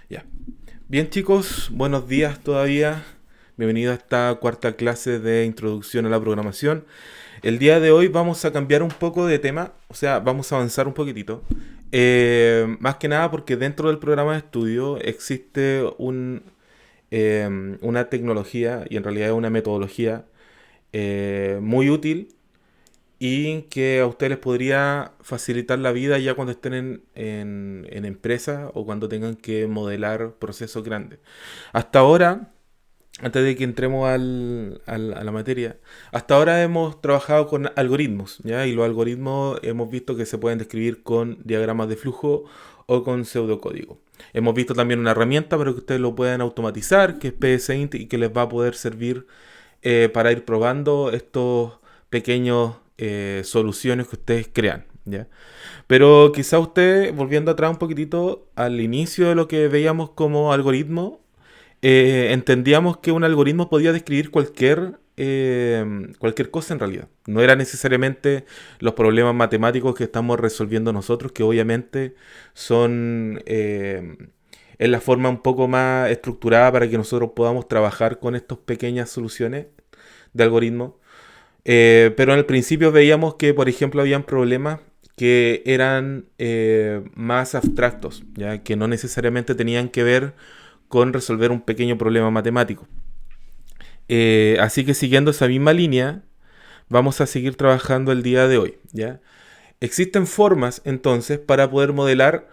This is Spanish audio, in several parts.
Ya. Bien chicos, buenos días todavía. Bienvenido a esta cuarta clase de introducción a la programación. El día de hoy vamos a cambiar un poco de tema, o sea, vamos a avanzar un poquitito. Más que nada porque dentro del programa de estudio existe una tecnología y en realidad una metodología muy útil y que a ustedes les podría facilitar la vida ya cuando estén en empresa o cuando tengan que modelar procesos grandes. Hasta ahora, antes de que entremos a la materia, hasta ahora hemos trabajado con algoritmos, ¿ya? Y los algoritmos hemos visto que se pueden describir con diagramas de flujo o con pseudocódigo. Hemos visto también una herramienta para que ustedes lo puedan automatizar, que es PSINT y que les va a poder servir para ir probando estos pequeños soluciones que ustedes crean, ¿ya? Pero quizá usted, volviendo atrás un poquitito al inicio de lo que veíamos como algoritmo, entendíamos que un algoritmo podía describir cualquier cosa en realidad. No era necesariamente los problemas matemáticos que estamos resolviendo nosotros, que obviamente son en la forma un poco más estructurada para que nosotros podamos trabajar con estas pequeñas soluciones de algoritmo. Pero en el principio veíamos que, por ejemplo, habían problemas que eran más abstractos, ¿ya? Que no necesariamente tenían que ver con resolver un pequeño problema matemático. Así que siguiendo esa misma línea, vamos a seguir trabajando el día de hoy, ¿ya? Existen formas entonces para poder modelar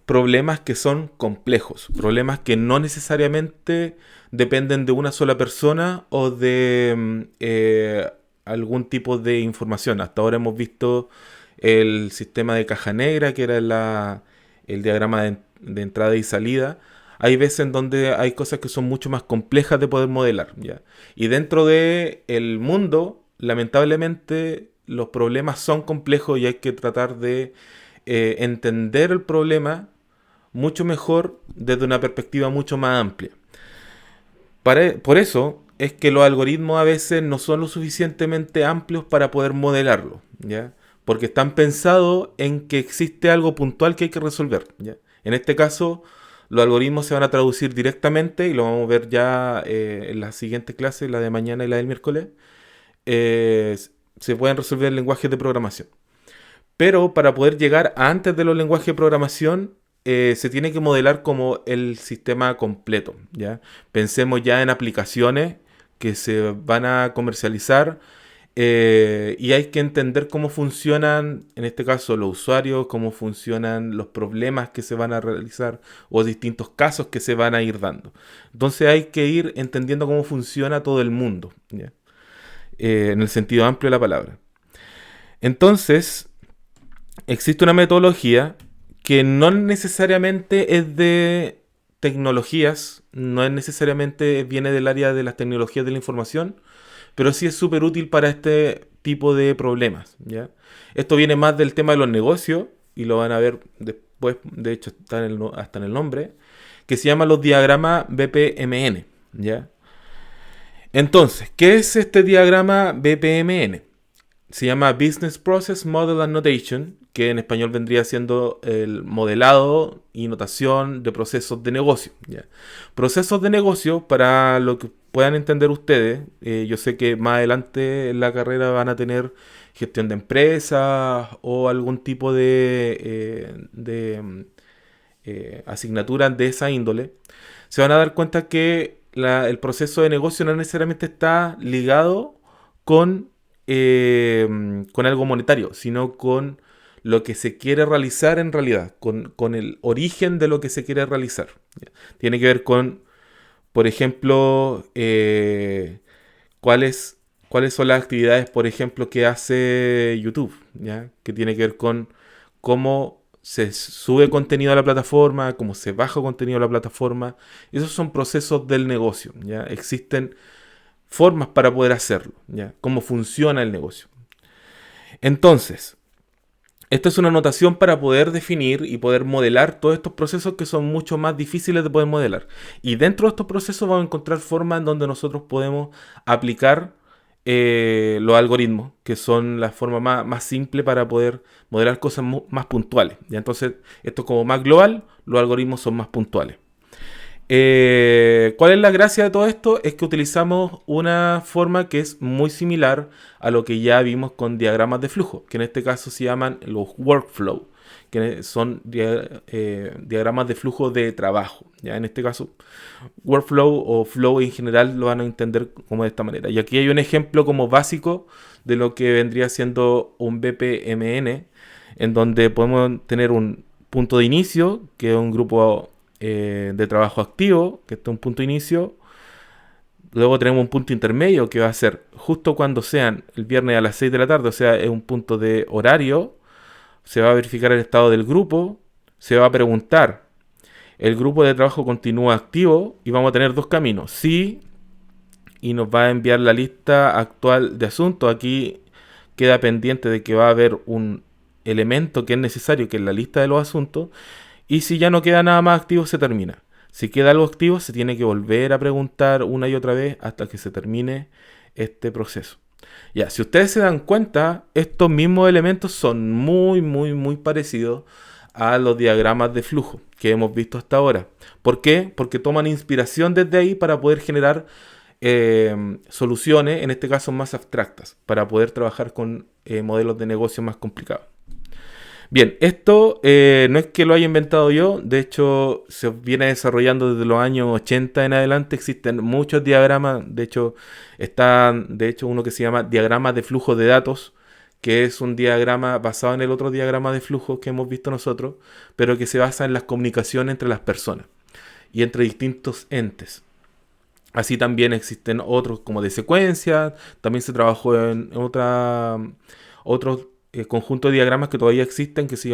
problemas que son complejos, problemas que no necesariamente dependen de una sola persona o de algún tipo de información. Hasta ahora hemos visto el sistema de caja negra, que era el diagrama de entrada y salida. Hay veces en donde hay cosas que son mucho más complejas de poder modelar, ¿ya? Y dentro de el mundo, lamentablemente, los problemas son complejos y hay que tratar de entender el problema mucho mejor desde una perspectiva mucho más amplia. Por eso es que los algoritmos a veces no son lo suficientemente amplios para poder modelarlo, ¿ya? Porque están pensados en que existe algo puntual que hay que resolver, ¿ya? En este caso, los algoritmos se van a traducir directamente, y lo vamos a ver ya en las siguientes clases, la de mañana y la del miércoles, eh, se pueden resolver en lenguajes de programación. Pero para poder llegar antes de los lenguajes de programación, se tiene que modelar como el sistema completo, ¿ya? Pensemos ya en aplicaciones que se van a comercializar y hay que entender cómo funcionan, en este caso, los usuarios, cómo funcionan los problemas que se van a realizar o distintos casos que se van a ir dando. Entonces hay que ir entendiendo cómo funciona todo el mundo, ¿ya? En el sentido amplio de la palabra. Entonces, existe una metodología que no necesariamente es de tecnologías, no es necesariamente viene del área de las tecnologías de la información, pero sí es súper útil para este tipo de problemas, ¿ya? Esto viene más del tema de los negocios, y lo van a ver después, de hecho está hasta en el nombre, que se llama los diagramas BPMN, ¿ya? Entonces, ¿qué es este diagrama BPMN? Se llama Business Process Model and Notation, que en español vendría siendo el modelado y notación de procesos de negocio, ¿ya? Procesos de negocio, para lo que puedan entender ustedes, yo sé que más adelante en la carrera van a tener gestión de empresas o algún tipo de asignatura de esa índole. Se van a dar cuenta que el proceso de negocio no necesariamente está ligado con algo monetario, sino con lo que se quiere realizar en realidad, con el origen de lo que se quiere realizar, ¿ya? Tiene que ver con, por ejemplo, cuáles son las actividades, por ejemplo, que hace YouTube, ¿ya? Que tiene que ver con cómo se sube contenido a la plataforma, cómo se baja contenido a la plataforma. Esos son procesos del negocio, ¿ya? Existen formas para poder hacerlo, ¿ya? Cómo funciona el negocio. Entonces, esta es una notación para poder definir y poder modelar todos estos procesos que son mucho más difíciles de poder modelar. Y dentro de estos procesos vamos a encontrar formas en donde nosotros podemos aplicar los algoritmos, que son la forma más simple para poder modelar cosas más puntuales, ¿ya? Entonces, esto es como más global, los algoritmos son más puntuales. ¿Cuál es la gracia de todo esto? Es que utilizamos una forma que es muy similar a lo que ya vimos con diagramas de flujo, que en este caso se llaman los workflow, que son diagramas de flujo de trabajo. ¿Ya? En este caso, workflow o flow en general lo van a entender como de esta manera. Y aquí hay un ejemplo como básico de lo que vendría siendo un BPMN, en donde podemos tener un punto de inicio, que es un grupo de trabajo activo, que está un punto de inicio. Luego tenemos un punto intermedio, que va a ser justo cuando sean el viernes a las 6 de la tarde, o sea, es un punto de horario. Se va a verificar el estado del grupo, se va a preguntar, ¿el grupo de trabajo continúa activo? Y vamos a tener dos caminos, sí, y nos va a enviar la lista actual de asuntos. Aquí queda pendiente de que va a haber un elemento que es necesario, que es la lista de los asuntos, y si ya no queda nada más activo, se termina. Si queda algo activo, se tiene que volver a preguntar una y otra vez hasta que se termine este proceso. Ya, si ustedes se dan cuenta, estos mismos elementos son muy parecidos a los diagramas de flujo que hemos visto hasta ahora. ¿Por qué? Porque toman inspiración desde ahí para poder generar soluciones, en este caso más abstractas, para poder trabajar con modelos de negocio más complicados. Bien, esto no es que lo haya inventado yo, de hecho se viene desarrollando desde los años 80 en adelante, existen muchos diagramas, de hecho está uno que se llama diagrama de flujo de datos, que es un diagrama basado en el otro diagrama de flujo que hemos visto nosotros, pero que se basa en las comunicaciones entre las personas y entre distintos entes. Así también existen otros como de secuencia, también se trabajó en otros conjuntos de diagramas que todavía existen, que se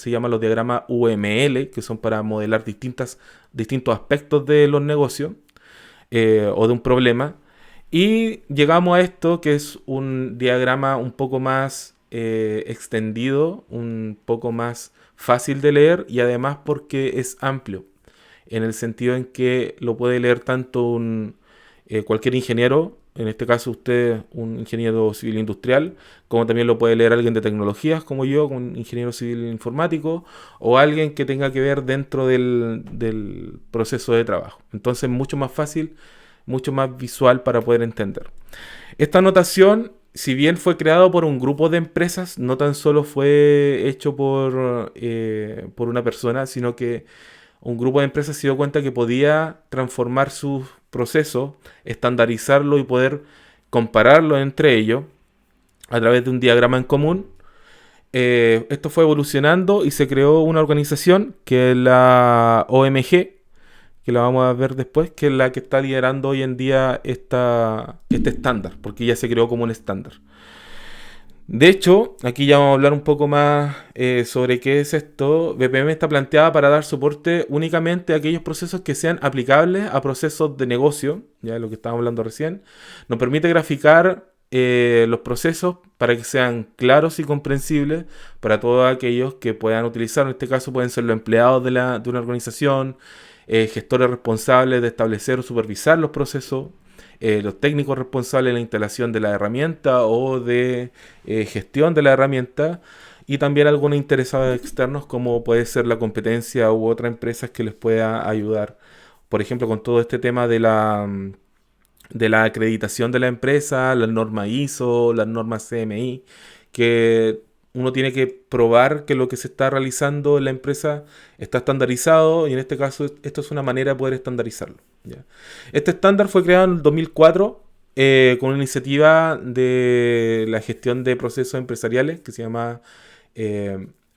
llaman los diagramas UML, que son para modelar distintos aspectos de los negocios o de un problema. Y llegamos a esto, que es un diagrama un poco más extendido, un poco más fácil de leer y además porque es amplio, en el sentido en que lo puede leer tanto cualquier ingeniero, en este caso usted, un ingeniero civil industrial, como también lo puede leer alguien de tecnologías como yo, un ingeniero civil informático, o alguien que tenga que ver dentro del proceso de trabajo. Entonces mucho más fácil, mucho más visual para poder entender. Esta notación, si bien fue creado por un grupo de empresas, no tan solo fue hecho por una persona, sino que un grupo de empresas se dio cuenta que podía transformar sus procesos, estandarizarlo y poder compararlo entre ellos a través de un diagrama en común. Esto fue evolucionando y se creó una organización que es la OMG, que la vamos a ver después, que es la que está liderando hoy en día este estándar, porque ya se creó como un estándar. De hecho, aquí ya vamos a hablar un poco más sobre qué es esto. BPM está planteada para dar soporte únicamente a aquellos procesos que sean aplicables a procesos de negocio, ya lo que estábamos hablando recién. Nos permite graficar los procesos para que sean claros y comprensibles para todos aquellos que puedan utilizar. En este caso pueden ser los empleados de una organización, gestores responsables de establecer o supervisar los procesos, los técnicos responsables de la instalación de la herramienta o de gestión de la herramienta, y también algunos interesados externos como puede ser la competencia u otras empresas que les pueda ayudar, por ejemplo, con todo este tema de la acreditación de la empresa, las normas ISO, las normas CMI, que uno tiene que probar que lo que se está realizando en la empresa está estandarizado, y en este caso esto es una manera de poder estandarizarlo, ¿ya? Este estándar fue creado en el 2004 con una iniciativa de la gestión de procesos empresariales que se llama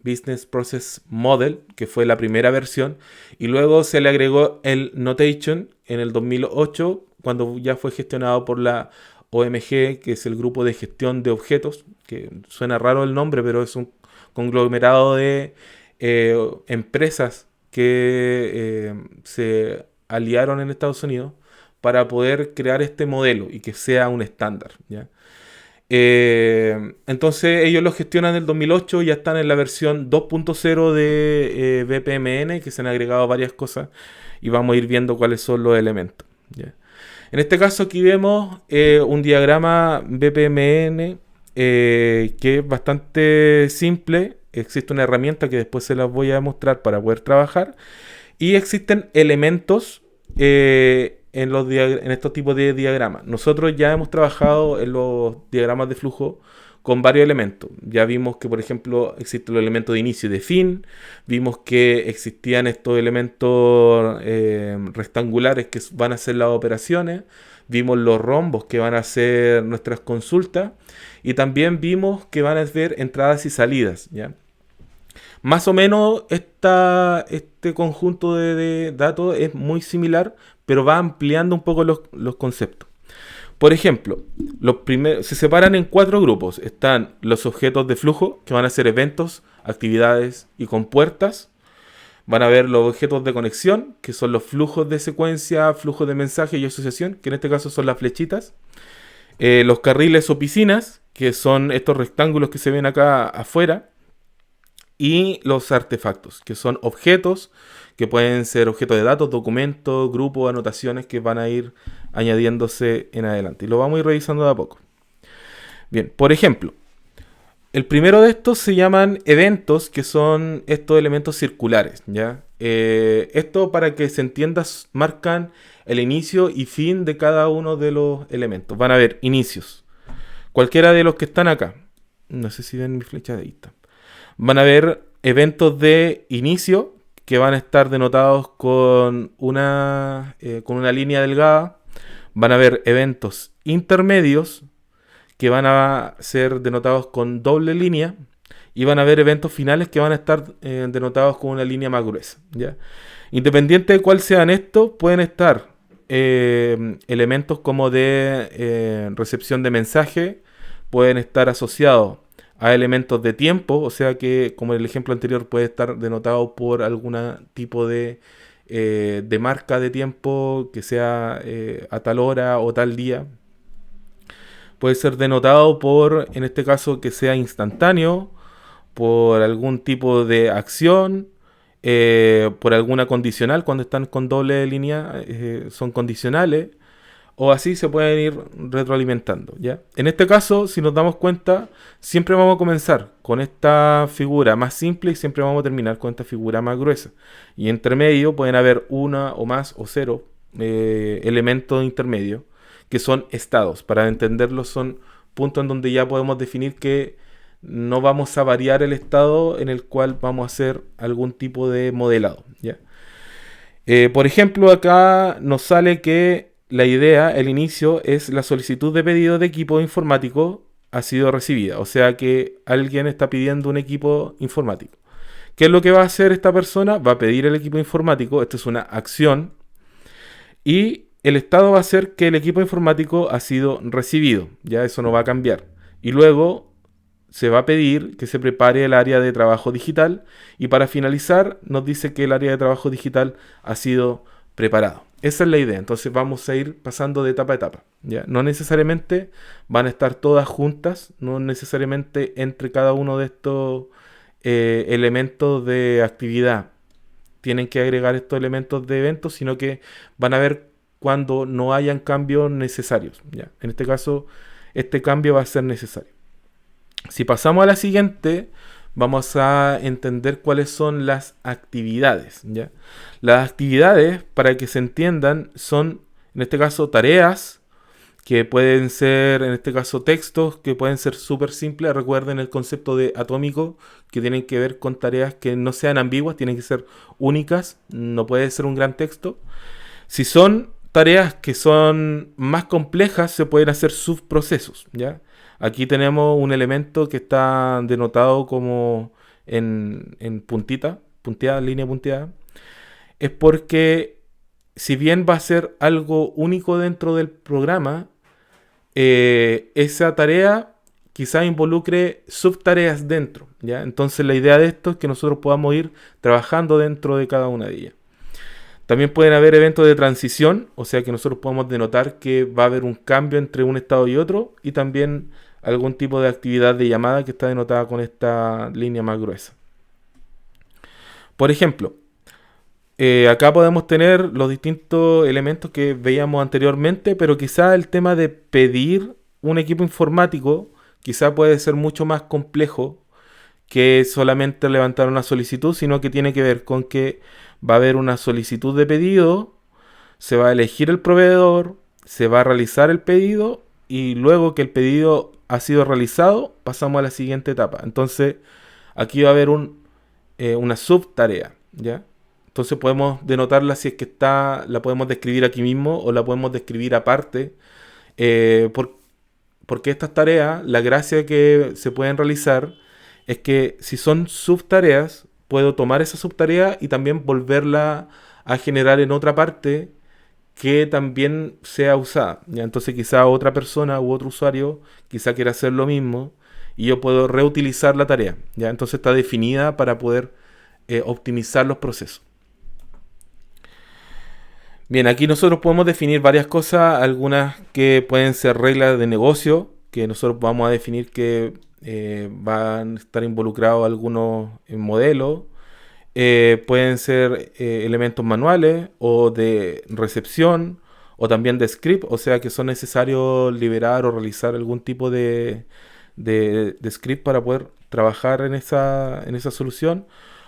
Business Process Model, que fue la primera versión, y luego se le agregó el Notation en el 2008, cuando ya fue gestionado por la OMG, que es el grupo de gestión de objetos, que suena raro el nombre, pero es un conglomerado de empresas que se aliaron en Estados Unidos para poder crear este modelo y que sea un estándar, ¿ya? Entonces ellos lo gestionan en el 2008 y ya están en la versión 2.0 de BPMN, que se han agregado varias cosas y vamos a ir viendo cuáles son los elementos, ¿ya? En este caso aquí vemos un diagrama BPMN que es bastante simple. Existe una herramienta que después se las voy a mostrar para poder trabajar. Y existen elementos en estos tipos de diagramas. Nosotros ya hemos trabajado en los diagramas de flujo con varios elementos. Ya vimos que, por ejemplo, existe el elemento de inicio y de fin. Vimos que existían estos elementos rectangulares que van a ser las operaciones. Vimos los rombos que van a ser nuestras consultas. Y también vimos que van a ser entradas y salidas, ¿ya? Más o menos este conjunto de datos es muy similar, pero va ampliando un poco los conceptos. Por ejemplo, se separan en 4 grupos. Están los objetos de flujo, que van a ser eventos, actividades y compuertas. Van a ver los objetos de conexión, que son los flujos de secuencia, flujos de mensaje y asociación, que en este caso son las flechitas. Los carriles o piscinas, que son estos rectángulos que se ven acá afuera. Y los artefactos, que son objetos, que pueden ser objetos de datos, documentos, grupos, anotaciones que van a ir añadiéndose en adelante. Y lo vamos a ir revisando de a poco. Bien, por ejemplo, el primero de estos se llaman eventos, que son estos elementos circulares, ¿ya? Esto, para que se entienda, marcan el inicio y fin de cada uno de los elementos. Van a haber inicios. Cualquiera de los que están acá. No sé si ven mi flecha de ahí. Está. Van a haber eventos de inicio que van a estar denotados con una línea delgada. Van a haber eventos intermedios que van a ser denotados con doble línea. Y van a haber eventos finales que van a estar denotados con una línea más gruesa, ¿ya? Independiente de cuál sean estos, pueden estar elementos como de recepción de mensaje, pueden estar asociados a elementos de tiempo, o sea que, como en el ejemplo anterior, puede estar denotado por algún tipo de marca de tiempo que sea a tal hora o tal día. Puede ser denotado por, en este caso, que sea instantáneo, por algún tipo de acción, por alguna condicional. Cuando están con doble línea son condicionales, o así se pueden ir retroalimentando, ¿ya? En este caso, si nos damos cuenta, siempre vamos a comenzar con esta figura más simple y siempre vamos a terminar con esta figura más gruesa. Y entre medio pueden haber una o más o cero elementos intermedios que son estados. Para entenderlo, son puntos en donde ya podemos definir que no vamos a variar el estado en el cual vamos a hacer algún tipo de modelado, ¿ya? Por ejemplo, acá nos sale que la idea, el inicio, es la solicitud de pedido de equipo informático ha sido recibida. O sea que alguien está pidiendo un equipo informático. ¿Qué es lo que va a hacer esta persona? Va a pedir el equipo informático. Esto es una acción. Y el estado va a ser que el equipo informático ha sido recibido. Ya eso no va a cambiar. Y luego se va a pedir que se prepare el área de trabajo digital. Y para finalizar nos dice que el área de trabajo digital ha sido preparado. Esa es la idea. Entonces vamos a ir pasando de etapa a etapa, ¿ya? No necesariamente van a estar todas juntas, no necesariamente entre cada uno de estos elementos de actividad tienen que agregar estos elementos de eventos, sino que van a ver cuando no hayan cambios necesarios, ¿ya? En este caso, este cambio va a ser necesario. Si pasamos a la siguiente, vamos a entender cuáles son las actividades, ¿ya? Las actividades, para que se entiendan, son, en este caso, tareas que pueden ser, en este caso, textos que pueden ser súper simples. Recuerden el concepto de atómico, que tienen que ver con tareas que no sean ambiguas, tienen que ser únicas, no puede ser un gran texto. Si son tareas que son más complejas, se pueden hacer subprocesos, ¿ya? Aquí tenemos un elemento que está denotado como en puntita, punteada, línea punteada. Es porque, si bien va a ser algo único dentro del programa, esa tarea quizá involucre subtareas dentro, ¿ya? Entonces la idea de esto es que nosotros podamos ir trabajando dentro de cada una de ellas. También pueden haber eventos de transición, o sea que nosotros podemos denotar que va a haber un cambio entre un estado y otro, y también algún tipo de actividad de llamada que está denotada con esta línea más gruesa. Por ejemplo, acá podemos tener los distintos elementos que veíamos anteriormente, pero quizá el tema de pedir un equipo informático quizá puede ser mucho más complejo que solamente levantar una solicitud, sino que tiene que ver con que va a haber una solicitud de pedido, se va a elegir el proveedor, se va a realizar el pedido y luego que el pedido ha sido realizado, pasamos a la siguiente etapa. Entonces, aquí va a haber una subtarea, ¿ya? Entonces podemos denotarla si es que está, la podemos describir aquí mismo o la podemos describir aparte, eh, por- porque estas tareas, la gracia que se pueden realizar es que si son subtareas, puedo tomar esa subtarea y también volverla a generar en otra parte que también sea usada. ¿Ya? Entonces quizá otra persona u otro usuario quizá quiera hacer lo mismo y yo puedo reutilizar la tarea. ¿Ya? Entonces está definida para poder optimizar los procesos. Bien, aquí nosotros podemos definir varias cosas, algunas que pueden ser reglas de negocio, que nosotros vamos a definir que van a estar involucrados algunos modelos. Pueden ser elementos manuales o de recepción o también de script, o sea que son necesarios liberar o realizar algún tipo de script para poder trabajar en esa solución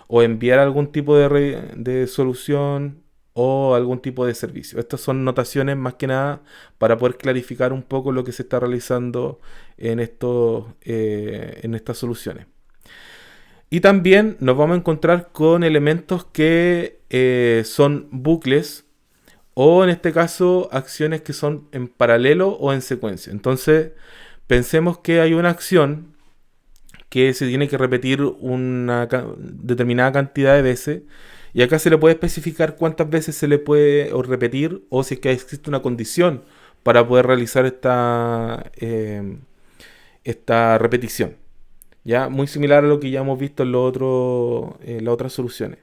o enviar algún tipo de solución o algún tipo de servicio. Estas son notaciones más que nada para poder clarificar un poco lo que se está realizando en estas soluciones. Y también nos vamos a encontrar con elementos que son bucles o en este caso acciones que son en paralelo o en secuencia. Entonces pensemos que hay una acción que se tiene que repetir una determinada cantidad de veces y acá se le puede especificar cuántas veces se le puede o repetir o si es que existe una condición para poder realizar esta repetición. ¿Ya? Muy similar a lo que ya hemos visto en las otras soluciones.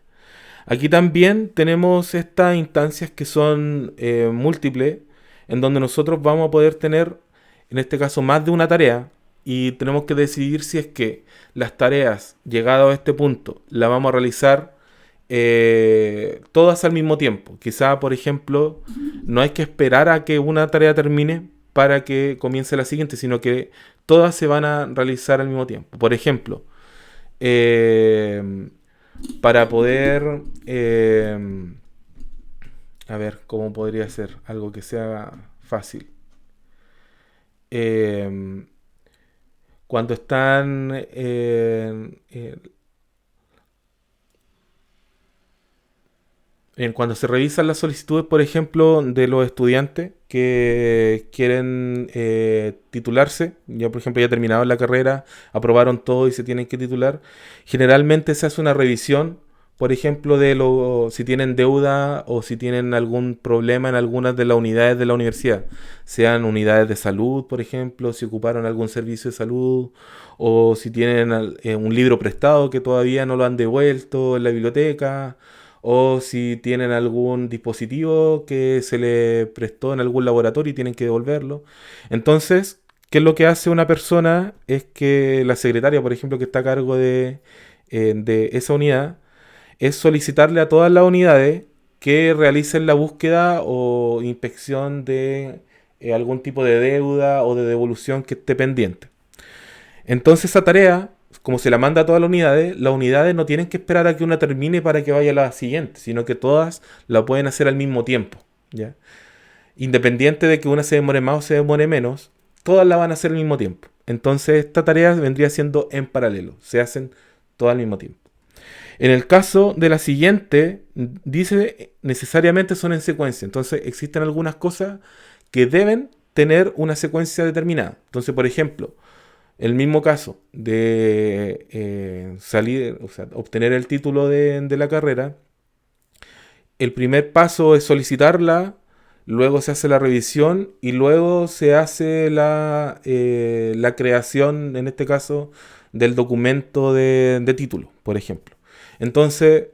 Aquí también tenemos estas instancias que son múltiples, en donde nosotros vamos a poder tener, en este caso, más de una tarea y tenemos que decidir si es que las tareas, llegado a este punto, las vamos a realizar todas al mismo tiempo. Quizá, por ejemplo, no hay que esperar a que una tarea termine para que comience la siguiente, sino que todas se van a realizar al mismo tiempo. Por ejemplo, eh, para poder... a ver, ¿cómo podría ser? Algo que sea fácil. Eh, cuando están cuando se revisan las solicitudes, por ejemplo, de los estudiantes que quieren titularse, ya por ejemplo ya terminaron la carrera, aprobaron todo y se tienen que titular, generalmente se hace una revisión, por ejemplo, si tienen deuda o si tienen algún problema en algunas de las unidades de la universidad, sean unidades de salud, por ejemplo, si ocuparon algún servicio de salud o si tienen un libro prestado que todavía no lo han devuelto en la biblioteca o si tienen algún dispositivo que se le prestó en algún laboratorio y tienen que devolverlo. Entonces, ¿qué es lo que hace una persona? Es que la secretaria, por ejemplo, que está a cargo de esa unidad, es solicitarle a todas las unidades que realicen la búsqueda o inspección de algún tipo de deuda o de devolución que esté pendiente. Entonces esa tarea, como se la manda a todas las unidades no tienen que esperar a que una termine para que vaya a la siguiente, sino que todas la pueden hacer al mismo tiempo, ¿ya? Independiente de que una se demore más o se demore menos, todas la van a hacer al mismo tiempo. Entonces esta tarea vendría siendo en paralelo, se hacen todas al mismo tiempo. En el caso de la siguiente, dice necesariamente son en secuencia. Entonces existen algunas cosas que deben tener una secuencia determinada. Entonces, por ejemplo, el mismo caso de salir, o sea, obtener el título de la carrera, el primer paso es solicitarla, luego se hace la revisión y luego se hace la creación, en este caso, del documento de título, por ejemplo. Entonces,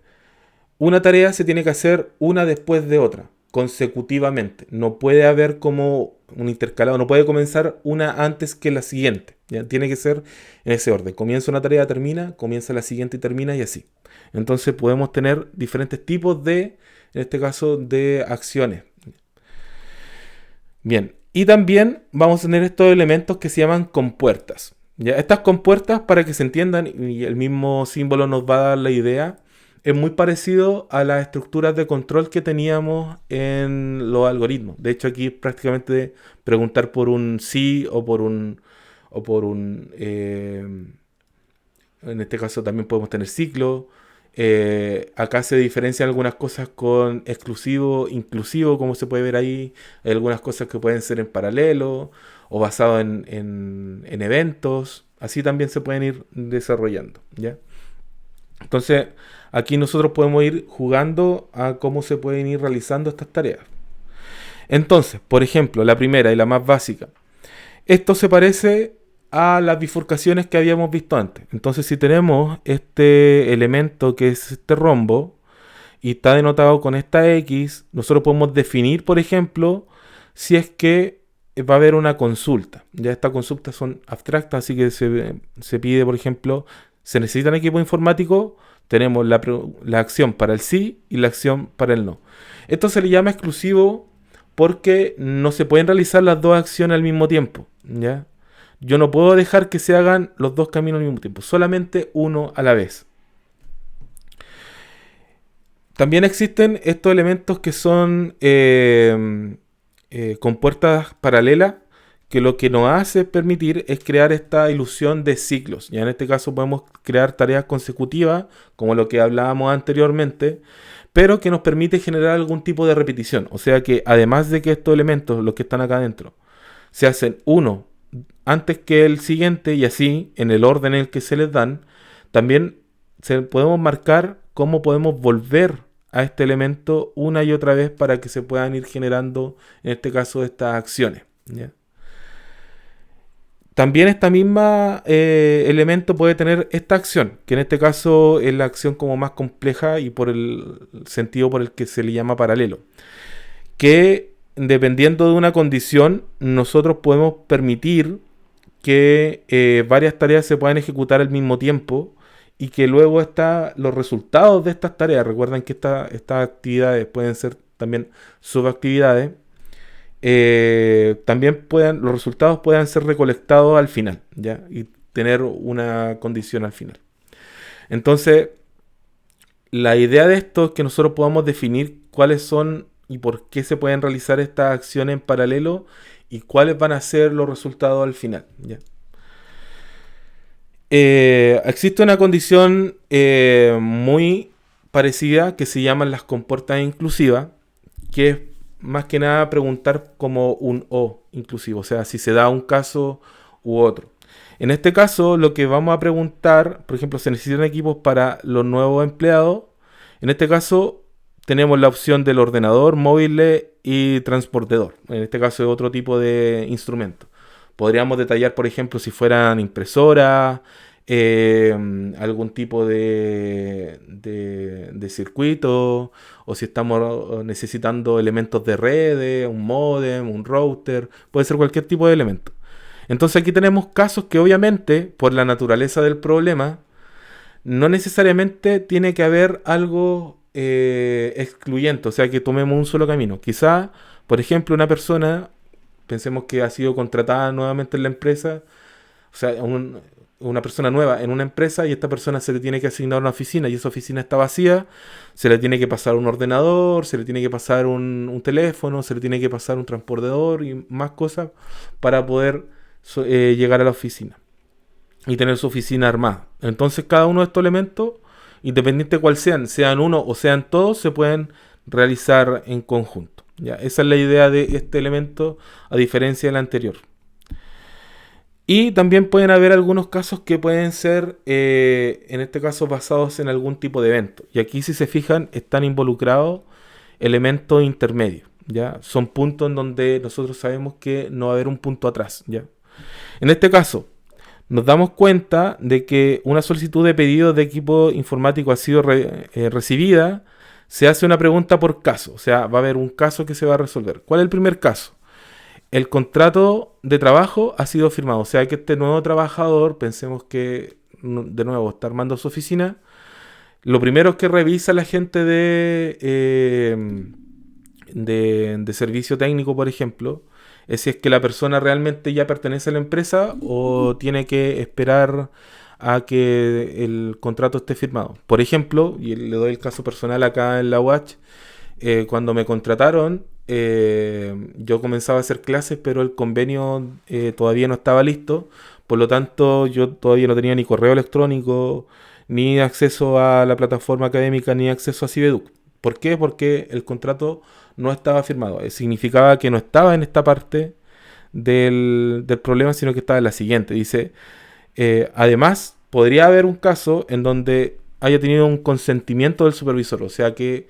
una tarea se tiene que hacer una después de otra, consecutivamente. No puede haber como un intercalado, no puede comenzar una antes que la siguiente. ¿Ya? Tiene que ser en ese orden. Comienza una tarea, termina, comienza la siguiente y termina y así. Entonces podemos tener diferentes tipos en este caso, de acciones. Bien, y también vamos a tener estos elementos que se llaman compuertas. ¿Ya? Estas compuertas, para que se entiendan, y el mismo símbolo nos va a dar la idea, es muy parecido a las estructuras de control que teníamos en los algoritmos. De hecho, aquí es prácticamente preguntar por un sí o por un en este caso también podemos tener ciclo. Acá se diferencian algunas cosas con exclusivo, inclusivo, como se puede ver ahí. Hay algunas cosas que pueden ser en paralelo o basado en eventos. Así también se pueden ir desarrollando, ¿ya? Entonces, aquí nosotros podemos ir jugando a cómo se pueden ir realizando estas tareas. Entonces, por ejemplo, la primera y la más básica. Esto se parece a las bifurcaciones que habíamos visto antes. Entonces, si tenemos este elemento que es este rombo y está denotado con esta X, nosotros podemos definir, por ejemplo, si es que va a haber una consulta. Ya estas consultas son abstractas, así que se pide, por ejemplo, se necesitan equipo informático, tenemos la acción para el sí y la acción para el no. Esto se le llama exclusivo porque no se pueden realizar las dos acciones al mismo tiempo, ¿ya? Yo no puedo dejar que se hagan los dos caminos al mismo tiempo, solamente uno a la vez. También existen estos elementos que son compuertas paralelas, que lo que nos hace permitir es crear esta ilusión de ciclos. Ya en este caso podemos crear tareas consecutivas, como lo que hablábamos anteriormente, pero que nos permite generar algún tipo de repetición. O sea que además de que estos elementos, los que están acá adentro, se hacen uno antes que el siguiente y así en el orden en el que se les dan, también podemos marcar cómo podemos volver a este elemento una y otra vez para que se puedan ir generando, en este caso, estas acciones, ¿ya? También esta misma elemento puede tener esta acción, que en este caso es la acción como más compleja y por el sentido por el que se le llama paralelo, que dependiendo de una condición nosotros podemos permitir que varias tareas se puedan ejecutar al mismo tiempo y que luego los resultados de estas tareas, recuerden que estas actividades pueden ser también subactividades, también los resultados puedan ser recolectados al final, ¿ya? Y tener una condición al final. Entonces, la idea de esto es que nosotros podamos definir cuáles son y por qué se pueden realizar estas acciones en paralelo y cuáles van a ser los resultados al final, ¿ya? Existe una condición muy parecida que se llaman las compuertas inclusivas, que es más que nada preguntar como un o inclusivo, o sea, si se da un caso u otro. En este caso, lo que vamos a preguntar, por ejemplo, se necesitan equipos para los nuevos empleados. En este caso, tenemos la opción del ordenador, móvil y transportador. En este caso es otro tipo de instrumento. Podríamos detallar, por ejemplo, si fueran impresoras, algún tipo de circuito, o si estamos necesitando elementos de redes, un módem, un router, puede ser cualquier tipo de elemento. Entonces aquí tenemos casos que obviamente, por la naturaleza del problema, no necesariamente tiene que haber algo excluyente, o sea que tomemos un solo camino. Quizá, por ejemplo, una persona, pensemos que ha sido contratada nuevamente en la empresa, o sea, una persona nueva en una empresa y esta persona se le tiene que asignar una oficina y esa oficina está vacía, se le tiene que pasar un ordenador, se le tiene que pasar un teléfono, se le tiene que pasar un transportador y más cosas para poder llegar a la oficina y tener su oficina armada. Entonces cada uno de estos elementos, independiente de cuál sean uno o sean todos, se pueden realizar en conjunto, ¿ya? Esa es la idea de este elemento a diferencia del anterior. Y también pueden haber algunos casos que pueden ser, en este caso, basados en algún tipo de evento. Y aquí, si se fijan, están involucrados elementos intermedios, ¿ya? Son puntos en donde nosotros sabemos que no va a haber un punto atrás, ¿ya? En este caso, nos damos cuenta de que una solicitud de pedido de equipo informático ha sido recibida. Se hace una pregunta por caso, o sea, va a haber un caso que se va a resolver. ¿Cuál es el primer caso? El contrato de trabajo ha sido firmado, o sea que este nuevo trabajador, pensemos que de nuevo está armando su oficina, lo primero que revisa la gente de servicio técnico, por ejemplo, es si es que la persona realmente ya pertenece a la empresa o tiene que esperar a que el contrato esté firmado. Por ejemplo, y le doy el caso personal acá en la UACH, cuando me contrataron, yo comenzaba a hacer clases, pero el convenio todavía no estaba listo. Por lo tanto, yo todavía no tenía ni correo electrónico, ni acceso a la plataforma académica, ni acceso a Cibeduc. ¿Por qué? Porque el contrato no estaba firmado. Significaba que no estaba en esta parte del problema, sino que estaba en la siguiente. Dice, además, podría haber un caso en donde haya tenido un consentimiento del supervisor. O sea que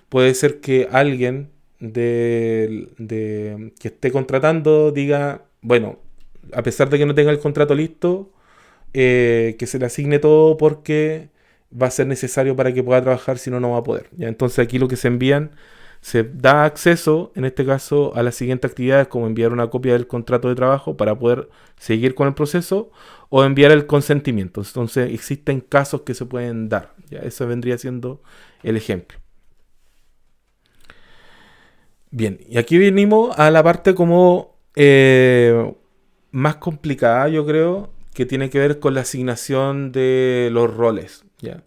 puede ser que alguien que esté contratando diga, bueno, a pesar de que no tenga el contrato listo, que se le asigne todo porque va a ser necesario para que pueda trabajar, si no, no va a poder. ¿Ya? Entonces aquí lo que se envían, se da acceso, en este caso, a las siguientes actividades, como enviar una copia del contrato de trabajo para poder seguir con el proceso, o enviar el consentimiento. Entonces existen casos que se pueden dar. ¿Ya? Eso vendría siendo el ejemplo. Bien, y aquí venimos a la parte como más complicada, yo creo, que tiene que ver con la asignación de los roles. ¿Ya?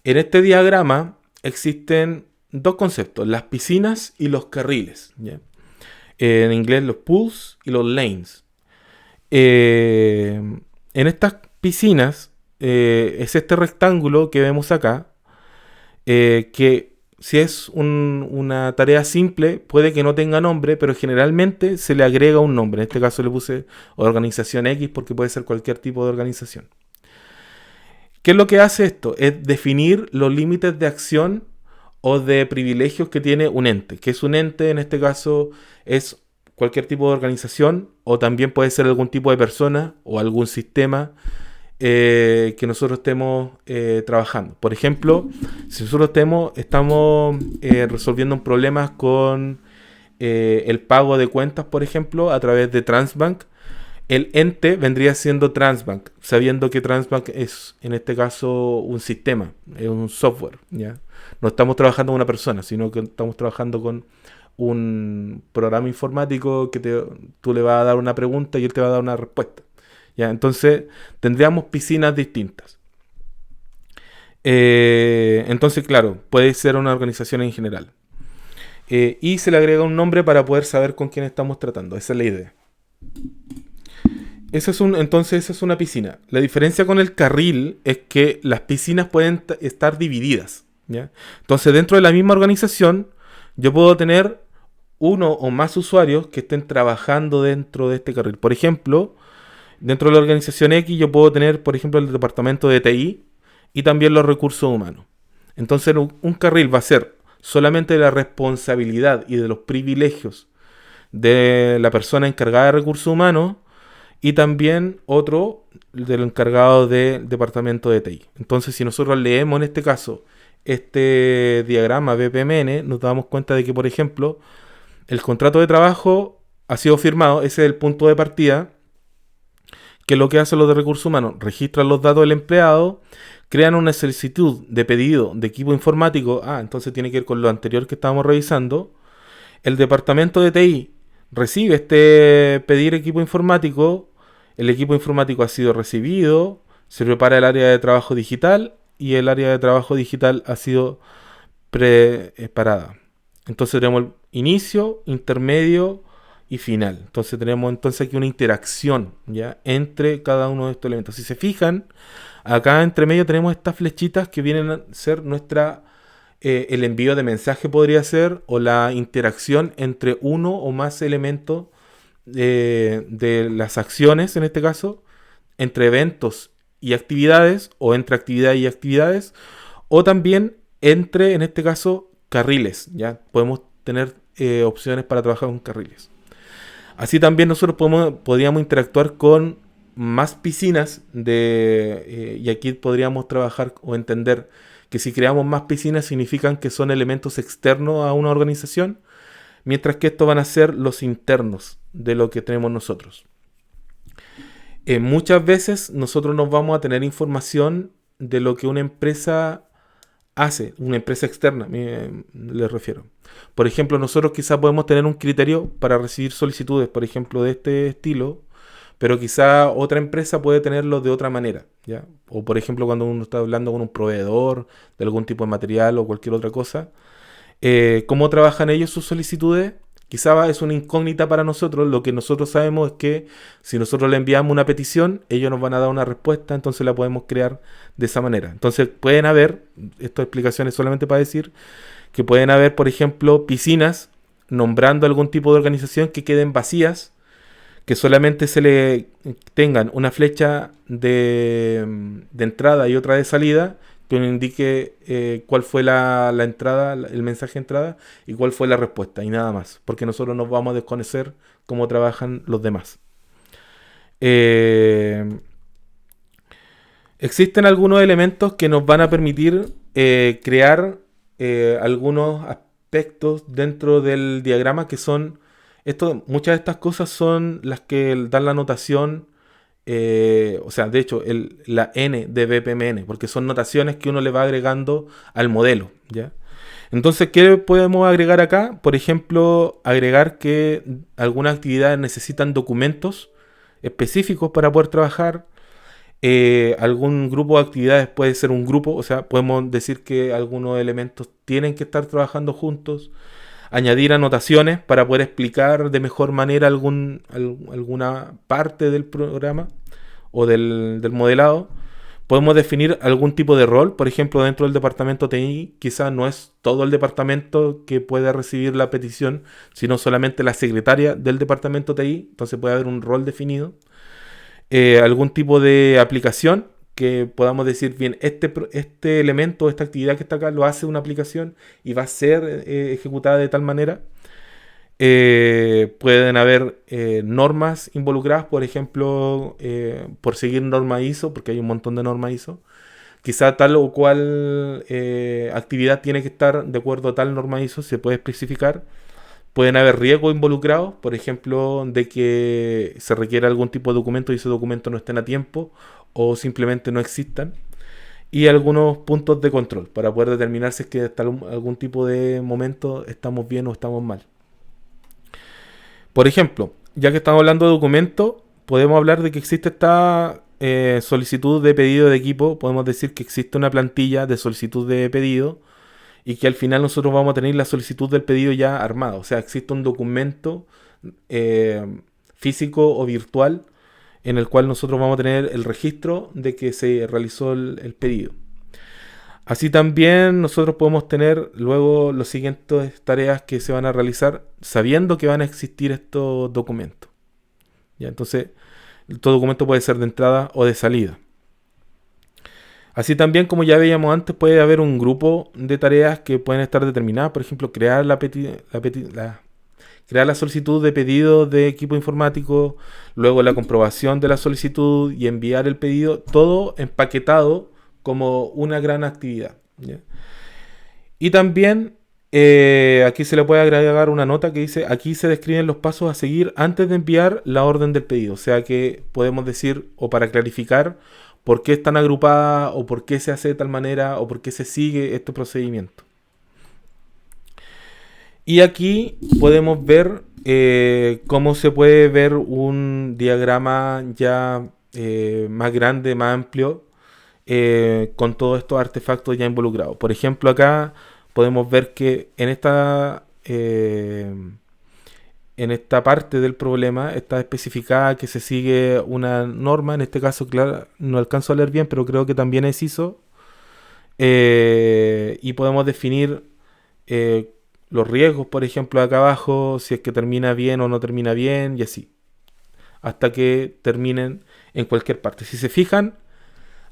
En este diagrama existen dos conceptos, las piscinas y los carriles. ¿Ya? En inglés los pools y los lanes. En estas piscinas es este rectángulo que vemos acá, que si es una tarea simple, puede que no tenga nombre, pero generalmente se le agrega un nombre. En este caso le puse organización X porque puede ser cualquier tipo de organización. ¿Qué es lo que hace esto? Es definir los límites de acción o de privilegios que tiene un ente. ¿Qué es un ente? En este caso es cualquier tipo de organización, o también puede ser algún tipo de persona o algún sistema que nosotros estemos trabajando. Por ejemplo, si nosotros estamos resolviendo un problema con el pago de cuentas, por ejemplo, a través de Transbank, el ente vendría siendo Transbank, sabiendo que Transbank es, en este caso, un sistema, es un software. ¿Ya? No estamos trabajando con una persona, sino que estamos trabajando con un programa informático que tú le vas a dar una pregunta y él te va a dar una respuesta. ¿Ya? Entonces tendríamos piscinas distintas. Entonces, claro, puede ser una organización en general. Y se le agrega un nombre para poder saber con quién estamos tratando. Esa es la idea. Entonces esa es una piscina. La diferencia con el carril es que las piscinas pueden estar divididas. ¿Ya? Entonces, dentro de la misma organización, yo puedo tener uno o más usuarios que estén trabajando dentro de este carril. Por ejemplo, dentro de la organización X yo puedo tener, por ejemplo, el departamento de TI y también los recursos humanos. Entonces un carril va a ser solamente de la responsabilidad y de los privilegios de la persona encargada de recursos humanos y también otro del encargado del departamento de TI. Entonces, si nosotros leemos en este caso este diagrama BPMN, nos damos cuenta de que, por ejemplo, el contrato de trabajo ha sido firmado, ese es el punto de partida. ¿Qué es lo que hacen los de recursos humanos? Registran los datos del empleado, crean una solicitud de pedido de equipo informático. Entonces tiene que ver con lo anterior que estábamos revisando. El departamento de TI recibe este pedir equipo informático. El equipo informático ha sido recibido. Se prepara el área de trabajo digital y el área de trabajo digital ha sido preparada. Entonces tenemos el inicio, intermedio y final. Entonces tenemos aquí una interacción, ¿ya? Entre cada uno de estos elementos. Si se fijan, acá entre medio tenemos estas flechitas que vienen a ser el envío de mensaje podría ser, o la interacción entre uno o más elementos de las acciones, en este caso, entre eventos y actividades, o entre actividades y actividades, o también entre, en este caso, carriles. Ya podemos tener opciones para trabajar con carriles. Así también nosotros podríamos interactuar con más piscinas y aquí podríamos trabajar o entender que si creamos más piscinas significan que son elementos externos a una organización, mientras que estos van a ser los internos de lo que tenemos nosotros. Muchas veces nosotros nos vamos a tener información de lo que una empresa hace, una empresa externa, les refiero. Por ejemplo, nosotros quizás podemos tener un criterio para recibir solicitudes, por ejemplo, de este estilo, pero quizá otra empresa puede tenerlo de otra manera, ¿ya? O por ejemplo, cuando uno está hablando con un proveedor de algún tipo de material o cualquier otra cosa, cómo trabajan ellos sus solicitudes, quizá es una incógnita para nosotros. Lo que nosotros sabemos es que si nosotros le enviamos una petición, ellos nos van a dar una respuesta, entonces la podemos crear de esa manera. Entonces pueden haber, estas explicaciones solamente para decir, que pueden haber, por ejemplo, piscinas nombrando algún tipo de organización que queden vacías, que solamente se le tengan una flecha de entrada y otra de salida, que nos indique cuál fue la entrada, el mensaje de entrada y cuál fue la respuesta, y nada más, porque nosotros nos vamos a desconocer cómo trabajan los demás. Eh, Existen algunos elementos que nos van a permitir crear algunos aspectos dentro del diagrama que son, muchas de estas cosas son las que dan la notación, o sea, de hecho, la N de BPMN, porque son notaciones que uno le va agregando al modelo, ¿ya? Entonces, ¿qué podemos agregar acá? Por ejemplo, agregar que algunas actividades necesitan documentos específicos para poder trabajar. Algún grupo de actividades puede ser un grupo, o sea, podemos decir que algunos elementos tienen que estar trabajando juntos. Añadir anotaciones para poder explicar de mejor manera alguna parte del programa o del modelado. Podemos definir algún tipo de rol, por ejemplo, dentro del departamento TI, quizás no es todo el departamento que pueda recibir la petición, sino solamente la secretaria del departamento TI, entonces puede haber un rol definido. Algún tipo de aplicación que podamos decir, bien, este elemento, esta actividad que está acá, lo hace una aplicación y va a ser ejecutada de tal manera. Pueden haber normas involucradas, por ejemplo, por seguir norma ISO, porque hay un montón de normas ISO. Quizá tal o cual actividad tiene que estar de acuerdo a tal norma ISO, se puede especificar. Pueden haber riesgos involucrados, por ejemplo, de que se requiera algún tipo de documento y ese documento no estén a tiempo o simplemente no existan. Y algunos puntos de control para poder determinar si es que hasta algún tipo de momento estamos bien o estamos mal. Por ejemplo, ya que estamos hablando de documentos, podemos hablar de que existe esta solicitud de pedido de equipo. Podemos decir que existe una plantilla de solicitud de pedido y que al final nosotros vamos a tener la solicitud del pedido ya armada. O sea, existe un documento físico o virtual en el cual nosotros vamos a tener el registro de que se realizó el pedido. Así también nosotros podemos tener luego las siguientes tareas que se van a realizar sabiendo que van a existir estos documentos. ¿Ya? Entonces, todo documento puede ser de entrada o de salida. Así también, como ya veíamos antes, puede haber un grupo de tareas que pueden estar determinadas. Por ejemplo, crear crear la solicitud de pedido de equipo informático, luego la comprobación de la solicitud y enviar el pedido, todo empaquetado como una gran actividad, ¿ya? Y también aquí se le puede agregar una nota que dice, aquí se describen los pasos a seguir antes de enviar la orden del pedido. O sea que podemos decir, o para clarificar, por qué están agrupadas, o por qué se hace de tal manera, o por qué se sigue este procedimiento. Y aquí podemos ver cómo se puede ver un diagrama ya más grande, más amplio, con todos estos artefactos ya involucrados. Por ejemplo, acá podemos ver que en esta parte del problema está especificada que se sigue una norma. En este caso, claro, no alcanzo a leer bien, pero creo que también es ISO. Y podemos definir los riesgos, por ejemplo, acá abajo, si es que termina bien o no termina bien, y así, hasta que terminen en cualquier parte. Si se fijan,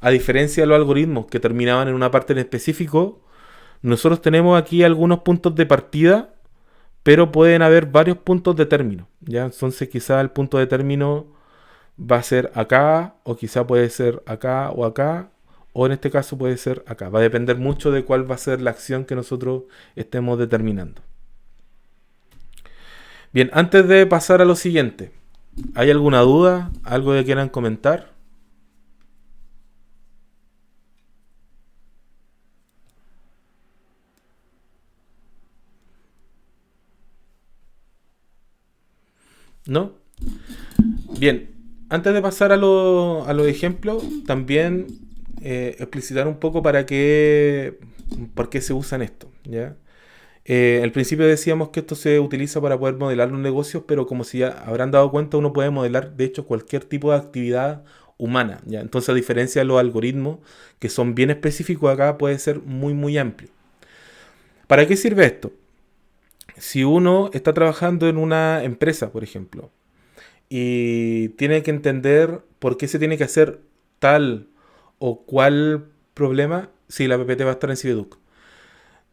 a diferencia de los algoritmos que terminaban en una parte en específico, nosotros tenemos aquí algunos puntos de partida, pero pueden haber varios puntos de término, ¿ya? Entonces quizá el punto de término va a ser acá, o quizá puede ser acá o acá, o en este caso puede ser acá. Va a depender mucho de cuál va a ser la acción que nosotros estemos determinando. Bien, antes de pasar a lo siguiente, ¿hay alguna duda? ¿Algo que quieran comentar? ¿No? Bien. Antes de pasar a los ejemplos, también explicitar un poco por qué se usan esto, ¿ya? Al principio decíamos que esto se utiliza para poder modelar los negocios, pero como si ya habrán dado cuenta, uno puede modelar, de hecho, cualquier tipo de actividad humana, ¿ya? Entonces, a diferencia de los algoritmos, que son bien específicos acá, puede ser muy, muy amplio. ¿Para qué sirve esto? Si uno está trabajando en una empresa, por ejemplo, y tiene que entender por qué se tiene que hacer tal o cual problema, si la PPT va a estar en Cibeduc,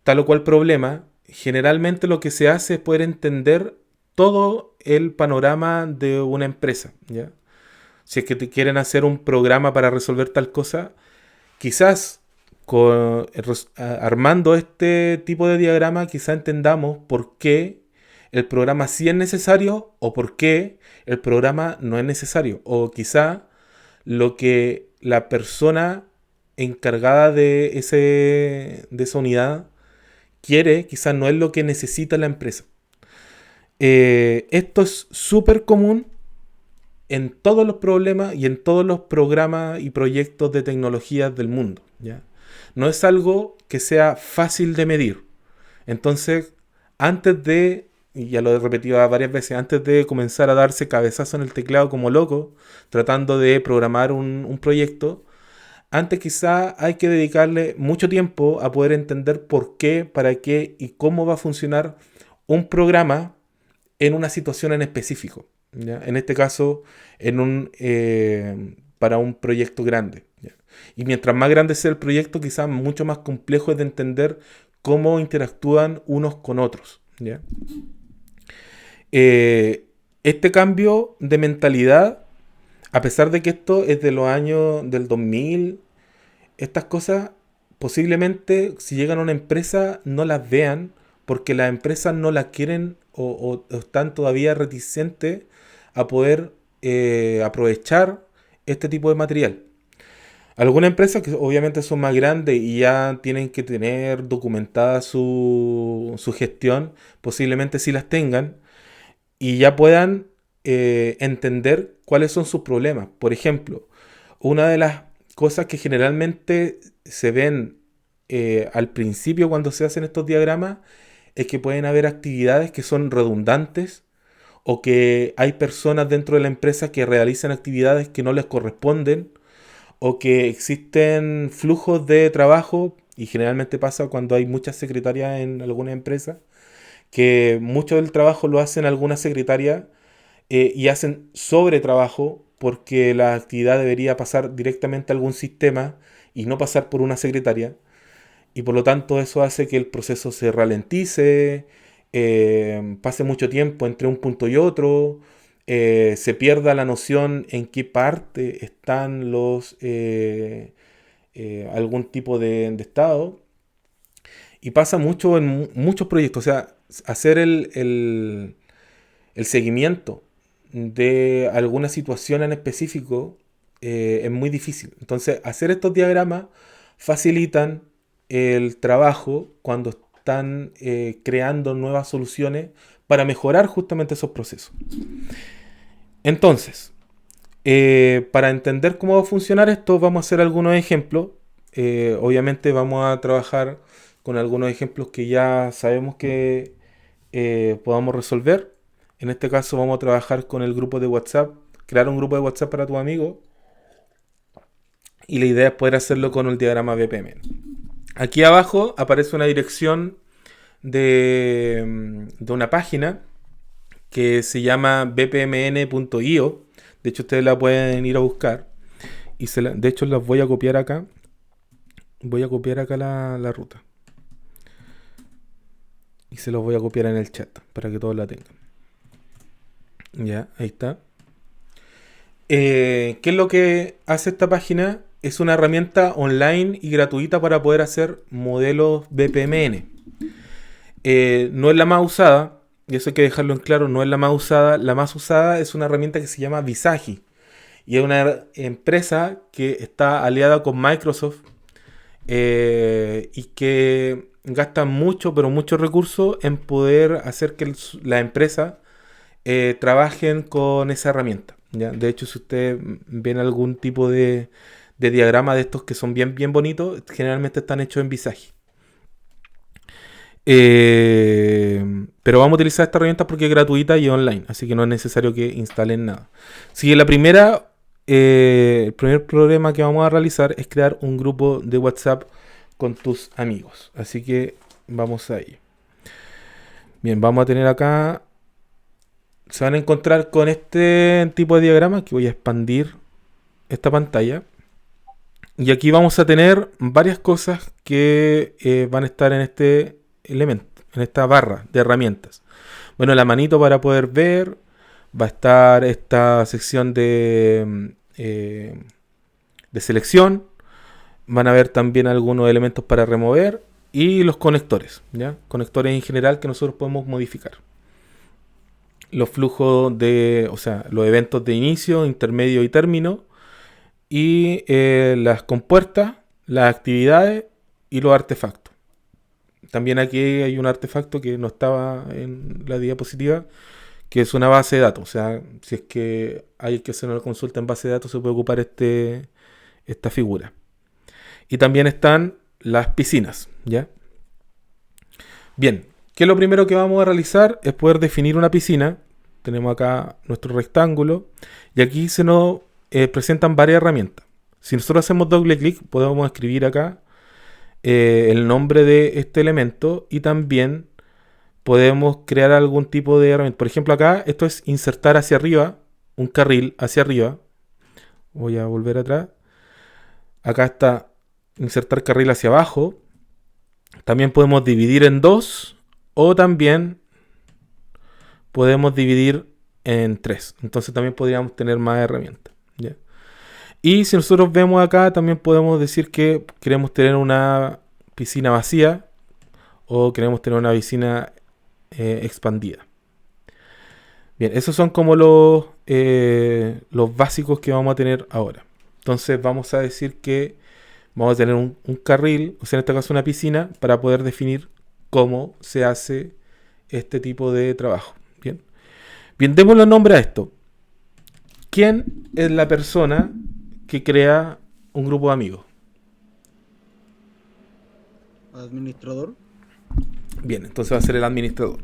tal o cual problema, generalmente lo que se hace es poder entender todo el panorama de una empresa, ¿ya? Si es que te quieren hacer un programa para resolver tal cosa, quizás armando este tipo de diagrama, quizás entendamos por qué el programa sí es necesario o por qué el programa no es necesario. O quizá lo que la persona encargada de esa unidad quiere, quizás no es lo que necesita la empresa. Esto es súper común en todos los problemas y en todos los programas y proyectos de tecnologías del mundo, ¿ya? No es algo que sea fácil de medir. Entonces, y ya lo he repetido varias veces, antes de comenzar a darse cabezazo en el teclado como loco, tratando de programar un proyecto, antes quizá hay que dedicarle mucho tiempo a poder entender por qué, para qué y cómo va a funcionar un programa en una situación en específico, ¿ya? En este caso, para un proyecto grande, ¿ya? Y mientras más grande sea el proyecto, quizás mucho más complejo es de entender cómo interactúan unos con otros, ¿ya? Este cambio de mentalidad, a pesar de que esto es de los años del 2000, estas cosas posiblemente si llegan a una empresa no las vean porque las empresas no las quieren o están todavía reticentes a poder aprovechar este tipo de material. Algunas empresas que obviamente son más grandes y ya tienen que tener documentada su gestión, posiblemente sí las tengan y ya puedan entender cuáles son sus problemas. Por ejemplo, una de las cosas que generalmente se ven al principio cuando se hacen estos diagramas es que pueden haber actividades que son redundantes o que hay personas dentro de la empresa que realizan actividades que no les corresponden o que existen flujos de trabajo, y generalmente pasa cuando hay muchas secretarias en alguna empresa, que mucho del trabajo lo hacen algunas secretarias y hacen sobre trabajo porque la actividad debería pasar directamente a algún sistema y no pasar por una secretaria. Y por lo tanto eso hace que el proceso se ralentice, pase mucho tiempo entre un punto y otro, se pierda la noción en qué parte están algún tipo de estado. Y pasa mucho en muchos proyectos. O sea, hacer el seguimiento de alguna situación en específico es muy difícil. Entonces, hacer estos diagramas facilitan el trabajo cuando están creando nuevas soluciones para mejorar justamente esos procesos. Entonces, para entender cómo va a funcionar esto, vamos a hacer algunos ejemplos. Obviamente vamos a trabajar con algunos ejemplos que ya sabemos que podamos resolver. En este caso vamos a trabajar con el grupo de WhatsApp, crear un grupo de WhatsApp para tu amigo. Y la idea es poder hacerlo con el diagrama BPMN. Aquí abajo aparece una dirección de una página que se llama bpmn.io. De hecho, ustedes la pueden ir a buscar. De hecho, las voy a copiar acá. Voy a copiar acá la ruta. Y se los voy a copiar en el chat para que todos la tengan. Ya, ahí está. ¿Qué es lo que hace esta página? Es una herramienta online y gratuita para poder hacer modelos BPMN. No es la más usada, y eso hay que dejarlo en claro, no es la más usada. La más usada es una herramienta que se llama Visagi. Y es una empresa que está aliada con Microsoft y que gasta mucho, pero muchos recursos en poder hacer que la empresa trabajen con esa herramienta. ¿ya? De hecho, si ustedes ven algún tipo de diagrama de estos que son bien, bien bonitos, generalmente están hechos en Visage. Pero vamos a utilizar esta herramienta porque es gratuita y online, así que no es necesario que instalen nada. Si la primera, el primer problema que vamos a realizar es crear un grupo de WhatsApp con tus amigos. Así que vamos a ello. Bien, vamos a tener acá, se van a encontrar con este tipo de diagrama que voy a expandir esta pantalla. Y aquí vamos a tener varias cosas que van a estar en este elemento, en esta barra de herramientas. Bueno, la manito para poder ver, va a estar esta sección de selección, van a ver también algunos elementos para remover y los conectores, ¿ya? Conectores en general que nosotros podemos modificar. Los flujos de, o sea, los eventos de inicio, intermedio y término, y las compuertas, las actividades y los artefactos. También aquí hay un artefacto que no estaba en la diapositiva, que es una base de datos. O sea, si es que hay que hacer una consulta en base de datos, se puede ocupar esta figura. Y también están las piscinas, ¿ya? Bien, ¿qué es lo primero que vamos a realizar? Es poder definir una piscina. Tenemos acá nuestro rectángulo y aquí se nos presentan varias herramientas. Si nosotros hacemos doble clic, podemos escribir acá el nombre de este elemento y también podemos crear algún tipo de herramienta. Por ejemplo, acá esto es insertar hacia arriba, un carril hacia arriba. Voy a volver atrás. Acá está insertar carril hacia abajo. También podemos dividir en dos o también podemos dividir en tres. Entonces también podríamos tener más herramientas, ¿ya? Y si nosotros vemos acá, también podemos decir que queremos tener una piscina vacía o queremos tener una piscina expandida. Bien, esos son como los básicos que vamos a tener ahora. Entonces vamos a decir que vamos a tener un carril, o sea, en este caso una piscina, para poder definir cómo se hace este tipo de trabajo. Bien, bien, démosle nombre a esto. ¿Quién es la persona que crea un grupo de amigos? Administrador. Bien, entonces va a ser el administrador.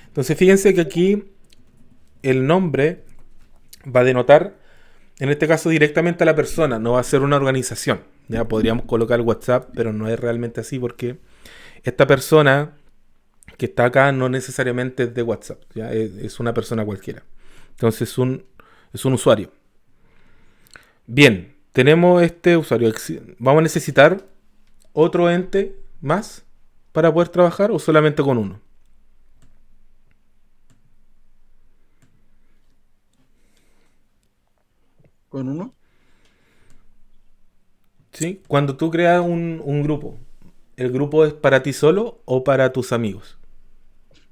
Entonces fíjense que aquí el nombre va a denotar, en este caso, directamente a la persona, no va a ser una organización. Ya podríamos colocar WhatsApp, pero no es realmente así porque esta persona que está acá no necesariamente es de WhatsApp, ¿ya? Es una persona cualquiera. Entonces es un usuario. Bien, tenemos este usuario. ¿Vamos a necesitar otro ente más para poder trabajar o solamente con uno? Con uno. ¿Sí? Cuando tú creas un grupo, ¿el grupo es para ti solo o para tus amigos?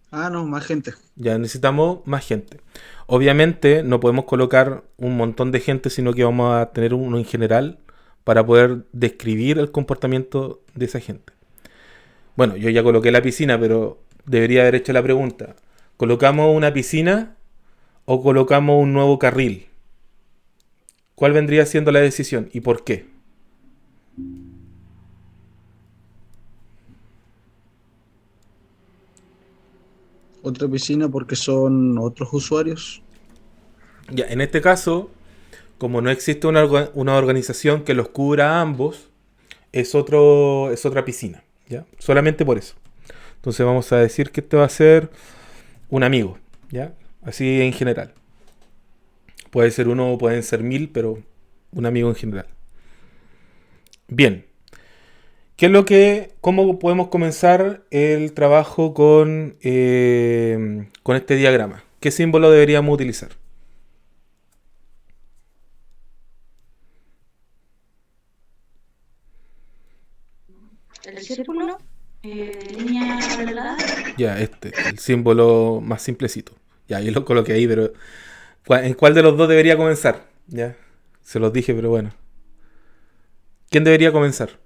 Ah, no, más gente. Ya necesitamos más gente. Obviamente no podemos colocar un montón de gente, sino que vamos a tener uno en general para poder describir el comportamiento de esa gente. Bueno, yo ya coloqué la piscina, pero debería haber hecho la pregunta. ¿Colocamos una piscina o colocamos un nuevo carril? ¿Cuál vendría siendo la decisión y por qué? Otra piscina porque son otros usuarios. Ya, en este caso, como no existe una organización que los cubra a ambos, es otra piscina, ¿ya? Solamente por eso. Entonces vamos a decir que este va a ser un amigo, ¿ya? Así en general. Puede ser uno, pueden ser 1000, pero un amigo en general. Bien. ¿Qué es cómo podemos comenzar el trabajo con este diagrama? ¿Qué símbolo deberíamos utilizar? El círculo, línea cuadrada. Ya, el símbolo más simplecito. Ya, yo lo coloqué ahí, pero ¿en cuál de los dos debería comenzar? Ya, se los dije, pero bueno. ¿Quién debería comenzar?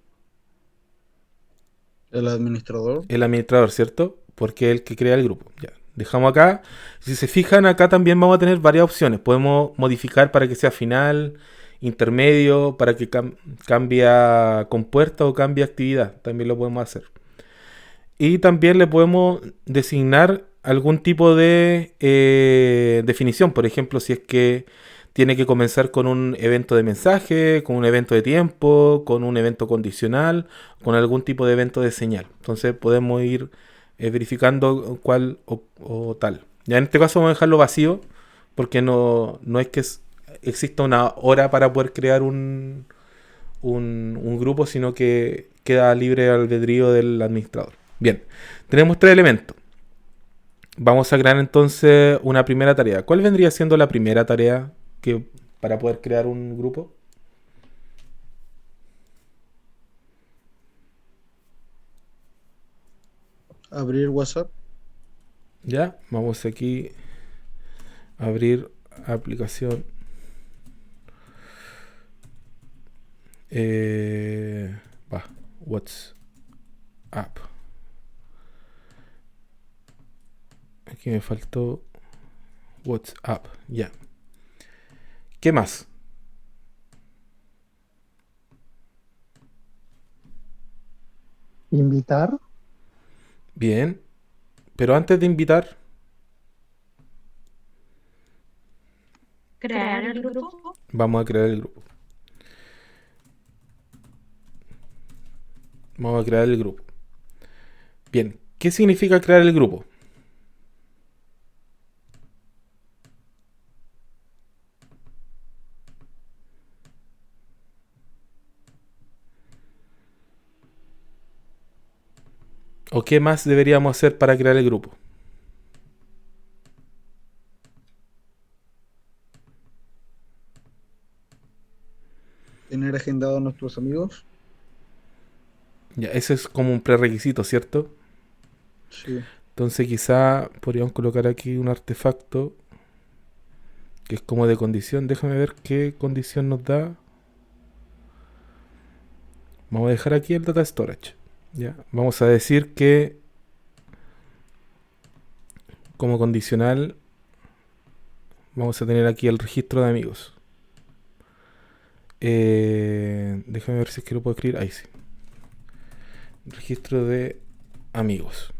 El administrador. El administrador, ¿cierto? Porque es el que crea el grupo. Ya, Dejamos acá. Si se fijan, acá también vamos a tener varias opciones. Podemos modificar para que sea final, intermedio, para que cambie a compuerta o cambie a actividad. También lo podemos hacer. Y también le podemos designar algún tipo de definición. Por ejemplo, si es que tiene que comenzar con un evento de mensaje, con un evento de tiempo, con un evento condicional, con algún tipo de evento de señal. Entonces podemos ir verificando cuál o tal. Ya en este caso vamos a dejarlo vacío porque no es que exista una hora para poder crear un grupo, sino que queda libre albedrío del administrador. Bien, tenemos 3 elementos. Vamos a crear entonces una primera tarea. ¿Cuál vendría siendo la primera tarea para poder crear un grupo? Abrir WhatsApp. Ya, vamos aquí a abrir aplicación. Va, WhatsApp. Aquí me faltó WhatsApp. Ya. ¿Qué más? Invitar. Bien. Pero antes de invitar, Crear el grupo. vamos a crear el grupo. Vamos a crear el grupo. Bien. ¿Qué significa crear el grupo? ¿O qué más deberíamos hacer para crear el grupo? Tener agendado a nuestros amigos. Ya, ese es como un prerequisito, ¿cierto? Sí. Entonces quizá podríamos colocar aquí un artefacto que es como de condición. Déjame ver qué condición nos da. Vamos a dejar aquí el data storage. ¿Ya? Vamos a decir que como condicional vamos a tener aquí el registro de amigos. Déjame ver si es que lo puedo escribir. Ahí sí. Registro de amigos.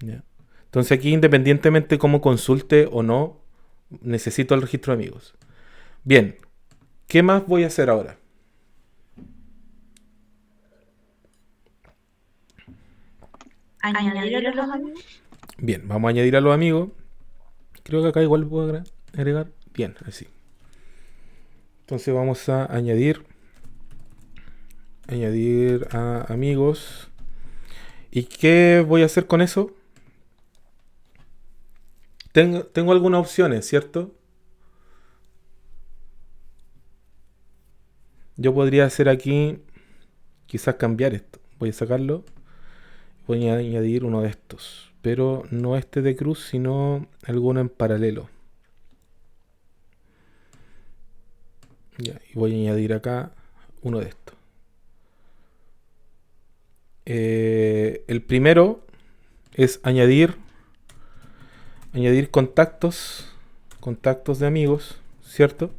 ¿Ya? Entonces aquí, independientemente cómo consulte o no, necesito el registro de amigos. Bien, ¿qué más voy a hacer ahora? Añadir a los amigos. Bien, vamos a añadir a los amigos. Creo que acá igual puedo agregar. Bien, así. Entonces vamos a añadir a amigos. ¿Y qué voy a hacer con eso? Tengo algunas opciones, ¿cierto? Yo podría hacer aquí, quizás cambiar esto. Voy a sacarlo. Voy a añadir uno de estos. Pero no este de cruz, sino alguno en paralelo. Ya, y voy a añadir acá uno de estos. El primero es añadir contactos de amigos, ¿cierto?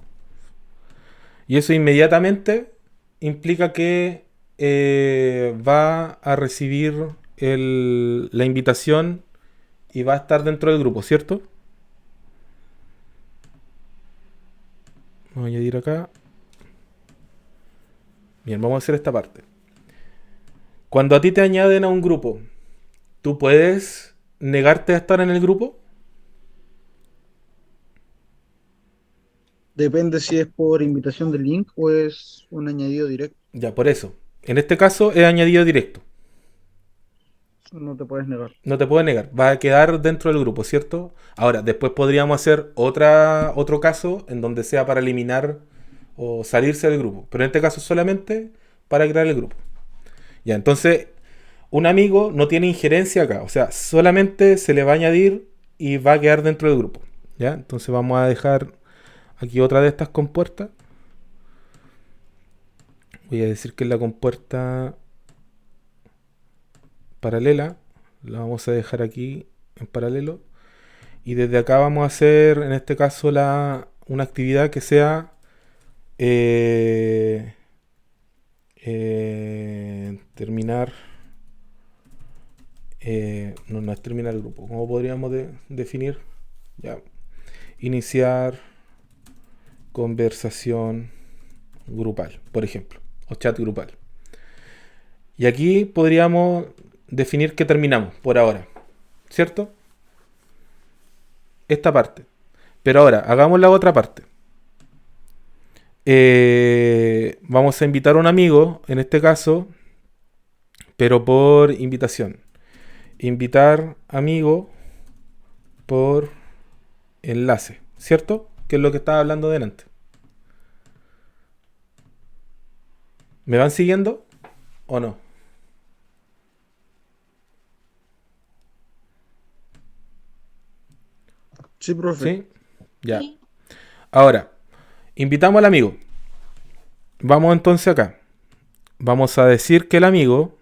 Y eso inmediatamente implica que va a recibir la invitación y va a estar dentro del grupo, ¿cierto? Vamos a añadir acá. Bien, vamos a hacer esta parte. Cuando a ti te añaden a un grupo, ¿tú puedes negarte a estar en el grupo? Depende si es por invitación de link o es un añadido directo. Ya, por eso. En este caso es añadido directo. No te puedes negar. No te puedes negar. Va a quedar dentro del grupo, ¿cierto? Ahora, después podríamos hacer otro caso en donde sea para eliminar o salirse del grupo. Pero en este caso solamente para crear el grupo. Ya, entonces, un amigo no tiene injerencia acá. O sea, solamente se le va a añadir y va a quedar dentro del grupo. ¿Ya? Entonces vamos a dejar aquí otra de estas compuertas. Voy a decir que es la compuerta paralela. La vamos a dejar aquí en paralelo. Y desde acá vamos a hacer, en este caso, una actividad que sea eh, terminar. No es terminar el grupo. ¿Cómo podríamos definir? Ya. Iniciar conversación grupal, por ejemplo, o chat grupal. Y aquí podríamos definir que terminamos por ahora, ¿cierto? Esta parte. Pero ahora, hagamos la otra parte. Vamos a invitar a un amigo, en este caso, pero por invitación. Invitar amigo por enlace, ¿cierto? Que es lo que estaba hablando delante. ¿Me van siguiendo o no? Sí, profe. ¿Sí? Ya. Sí. Ahora, invitamos al amigo. Vamos entonces acá. Vamos a decir que el amigo,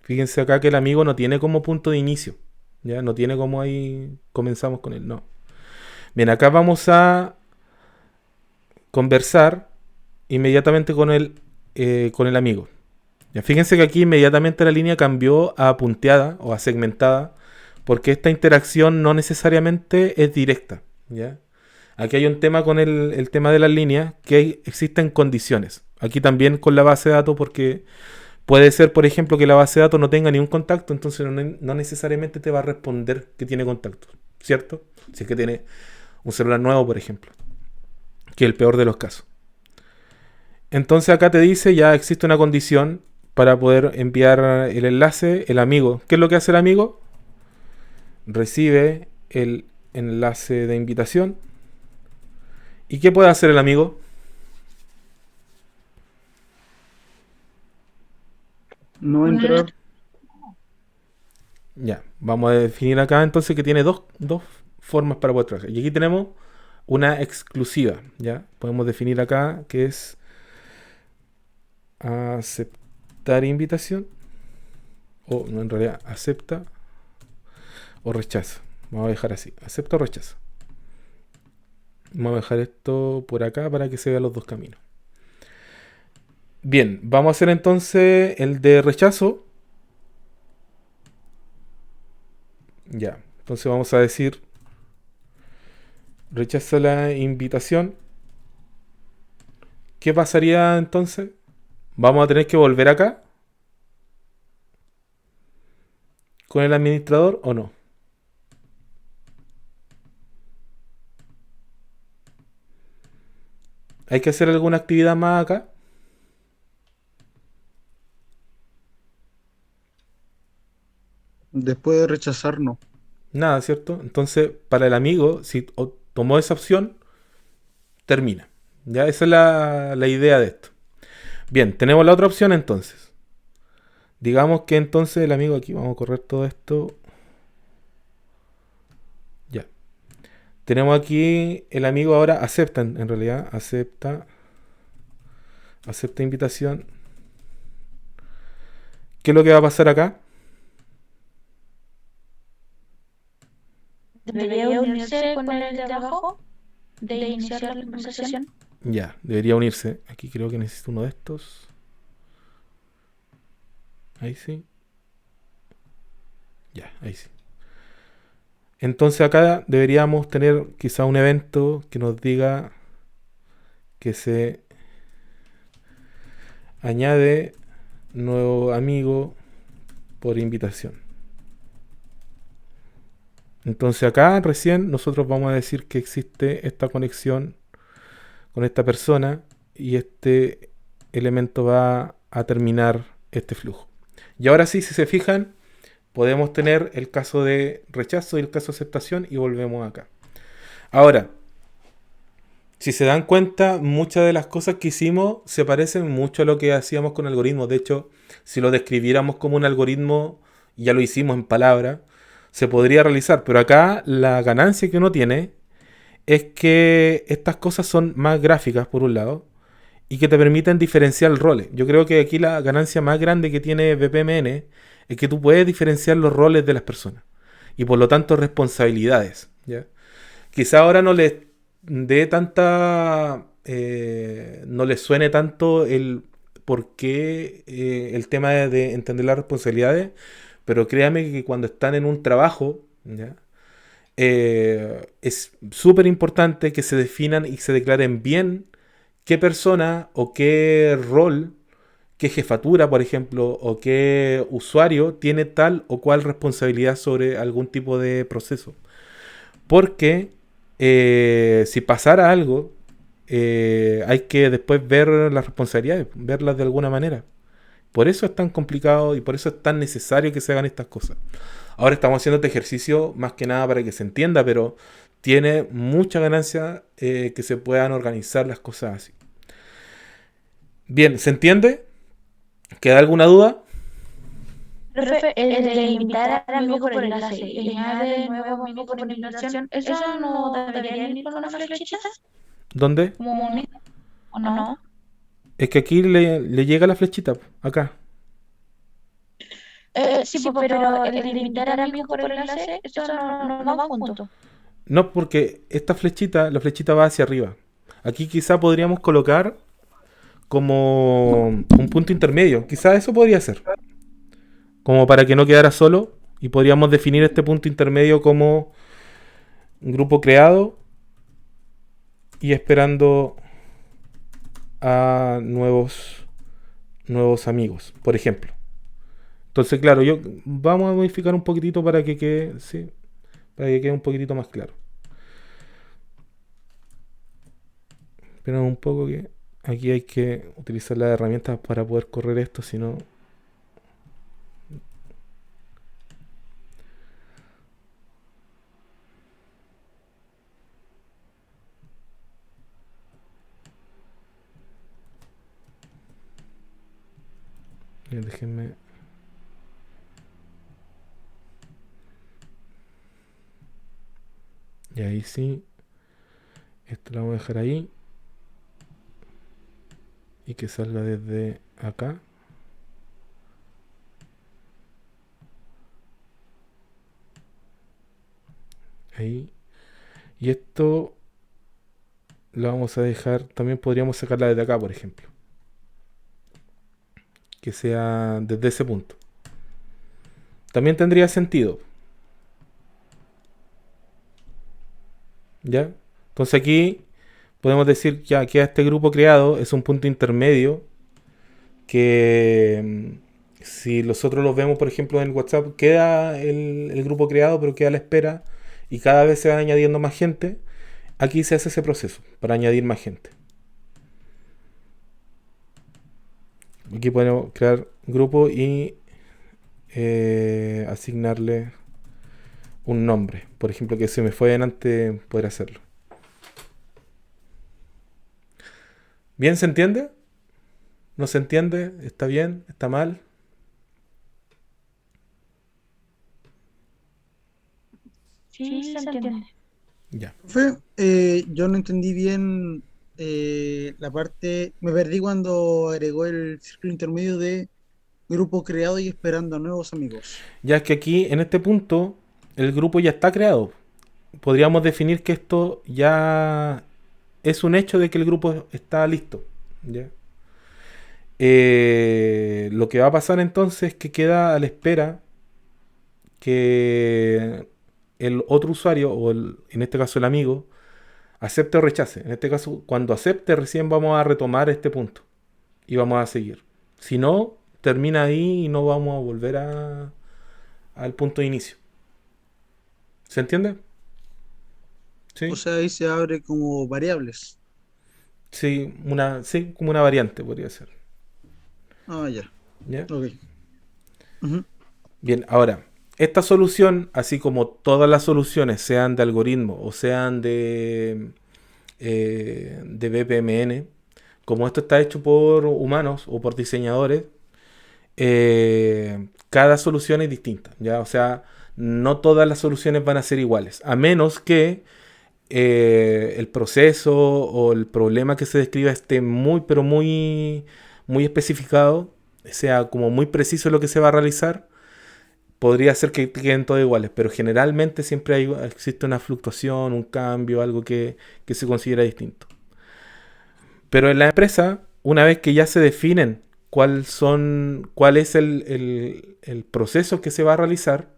fíjense acá que el amigo no tiene como punto de inicio. Ya no tiene como ahí comenzamos con él, no. Bien, acá vamos a conversar inmediatamente con el amigo. Ya, fíjense que aquí inmediatamente la línea cambió a punteada o a segmentada, porque esta interacción no necesariamente es directa. ¿Ya? Aquí hay un tema con el tema de las líneas, que existen condiciones. Aquí también con la base de datos, porque puede ser, por ejemplo, que la base de datos no tenga ningún contacto, entonces no necesariamente te va a responder que tiene contacto, ¿cierto? Si es que tiene un celular nuevo, por ejemplo, que es el peor de los casos. Entonces acá te dice ya existe una condición para poder enviar el enlace, el amigo. ¿Qué es lo que hace el amigo? Recibe el enlace de invitación. ¿Y qué puede hacer el amigo? No entrar. Ya, vamos a definir acá entonces que tiene dos formas para poder trabajar. Y aquí tenemos una exclusiva, ¿ya? Podemos definir acá que es aceptar invitación. O no, en realidad acepta o rechaza. Vamos a dejar así, acepta o rechaza. Vamos a dejar esto por acá para que se vean los dos caminos. Bien, vamos a hacer entonces el de rechazo. Ya, entonces vamos a decir rechaza la invitación. ¿Qué pasaría entonces? Vamos a tener que volver acá con el administrador o no. ¿Hay que hacer alguna actividad más acá? Después de rechazar, no. Nada, ¿cierto? Entonces, para el amigo, si tomó esa opción, termina. Ya, esa es la idea de esto. Bien, tenemos la otra opción entonces. Digamos que entonces el amigo aquí, vamos a correr todo esto. Ya. Tenemos aquí el amigo ahora acepta, en realidad, acepta invitación. ¿Qué es lo que va a pasar acá? ¿Debería unirse con el de abajo? ¿De iniciar la conversación? Ya, debería unirse. Aquí creo que necesito uno de estos. Ahí sí. Ya, ahí sí. Entonces acá deberíamos tener quizá un evento que nos diga que se añade nuevo amigo por invitación. Entonces acá recién nosotros vamos a decir que existe esta conexión con esta persona y este elemento va a terminar este flujo. Y ahora sí, si se fijan, podemos tener el caso de rechazo y el caso de aceptación y volvemos acá. Ahora, si se dan cuenta, muchas de las cosas que hicimos se parecen mucho a lo que hacíamos con algoritmos. De hecho, si lo describiéramos como un algoritmo, ya lo hicimos en palabras, se podría realizar. Pero acá la ganancia que uno tiene es que estas cosas son más gráficas, por un lado, y que te permiten diferenciar roles. Yo creo que aquí la ganancia más grande que tiene BPMN es que tú puedes diferenciar los roles de las personas y por lo tanto responsabilidades, ¿ya? Quizá ahora no les dé tanta, no les suene tanto el por qué el tema de entender las responsabilidades, pero créame que cuando están en un trabajo, ¿ya? Es súper importante que se definan y se declaren bien qué persona o qué rol, qué jefatura, por ejemplo, o qué usuario tiene tal o cual responsabilidad sobre algún tipo de proceso. Porque si pasara algo, hay que después ver las responsabilidades, verlas de alguna manera. Por eso es tan complicado y por eso es tan necesario que se hagan estas cosas. Ahora estamos haciendo este ejercicio más que nada para que se entienda, pero tiene mucha ganancia que se puedan organizar las cosas así. Bien, ¿se entiende? ¿Queda alguna duda? Profe, el de invitar a amigo por enlace y añade nuevo amigo por invitación, ¿eso no debería ir con una flechita? ¿Dónde? ¿Como bonito? ¿O no? Es que aquí le llega la flechita, acá. Sí, pues, pero el de invitar a amigo por enlace, eso no va junto. No, porque esta flechita, la flechita va hacia arriba. Aquí quizá podríamos colocar como un punto intermedio. Quizá eso podría ser. Como para que no quedara solo. Y podríamos definir este punto intermedio como un grupo creado y esperando a nuevos amigos, por ejemplo. Entonces, claro, vamos a modificar un poquitito para que quede, sí, para que quede un poquitito más claro. Esperamos un poco que aquí hay que utilizar las herramientas para poder correr esto, si no... Déjenme... Y ahí sí. Esto lo vamos a dejar ahí. Y que salga desde acá. Ahí. Y esto lo vamos a dejar. También podríamos sacarla desde acá, por ejemplo. Que sea desde ese punto. También tendría sentido. ¿Ya? Entonces aquí podemos decir ya que este grupo creado es un punto intermedio que si nosotros los vemos, por ejemplo, en WhatsApp, queda el grupo creado, pero queda a la espera y cada vez se va añadiendo más gente. Aquí se hace ese proceso para añadir más gente. Aquí podemos crear grupo y asignarle un nombre. Por ejemplo, que se me fue antes poder hacerlo. ¿Bien se entiende? ¿No se entiende? ¿Está bien? ¿Está mal? Sí, se entiende. Ya. Profe, yo no entendí bien la parte, me perdí cuando agregó el círculo intermedio de grupo creado y esperando a nuevos amigos. Ya es que aquí, en este punto, el grupo ya está creado. Podríamos definir que esto ya es un hecho de que el grupo está listo. ¿Ya? Lo que va a pasar entonces es que queda a la espera que el otro usuario, o en este caso el amigo, acepte o rechace. En este caso, cuando acepte, recién vamos a retomar este punto y vamos a seguir. Si no, termina ahí y no vamos a volver al punto de inicio. ¿Se entiende? Sí. O sea, ahí se abre como variables. Sí, como una variante podría ser. Ah, ya, ¿Ya? ok. Ujú. Bien, ahora, esta solución, así como todas las soluciones, sean de algoritmo o sean de BPMN, como esto está hecho por humanos o por diseñadores, cada solución es distinta, ¿ya? O sea, no todas las soluciones van a ser iguales, a menos que el proceso o el problema que se describa esté muy, pero muy, muy especificado, sea como muy preciso lo que se va a realizar. podría ser que queden todos iguales, pero generalmente siempre existe una fluctuación, un cambio, algo que se considera distinto. Pero en la empresa, una vez que ya se definen cuál es el proceso que se va a realizar,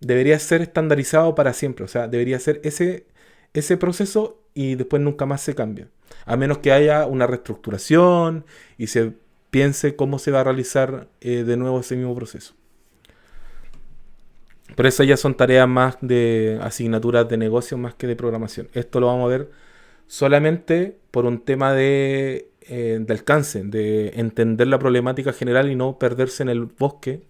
debería ser estandarizado para siempre. O sea, debería ser ese proceso y después nunca más se cambia. A menos que haya una reestructuración y se piense cómo se va a realizar de nuevo ese mismo proceso. Pero esas ya son tareas más de asignaturas de negocio más que de programación. Esto lo vamos a ver solamente por un tema de alcance, de entender la problemática general y no perderse en el bosque,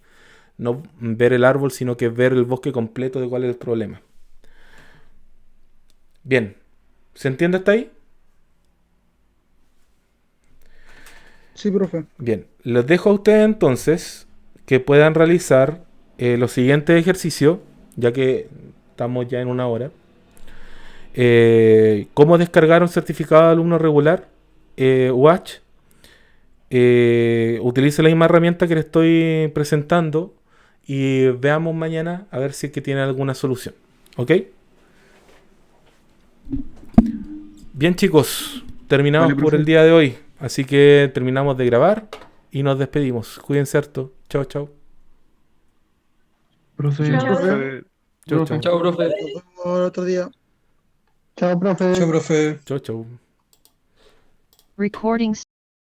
no ver el árbol, sino que ver el bosque completo de cuál es el problema. Bien, ¿se entiende hasta ahí? Sí, profe. Bien, les dejo a ustedes entonces que puedan realizar los siguientes ejercicios, ya que estamos ya en una hora. Cómo descargar un certificado de alumno regular, UH. Utilice la misma herramienta que les estoy presentando y veamos mañana a ver si es que tiene alguna solución. ¿Ok? Bien, chicos, terminamos Vale, por el profe. día de hoy. Así que terminamos de grabar y nos despedimos. Cuídense harto. Chao, chao. Profe. Sí, Chao. profe. Chao, Profe. chao. Chao, profe. Nos vemos el otro día. Chao, profe. Chao, profe. Chao, chao. Recording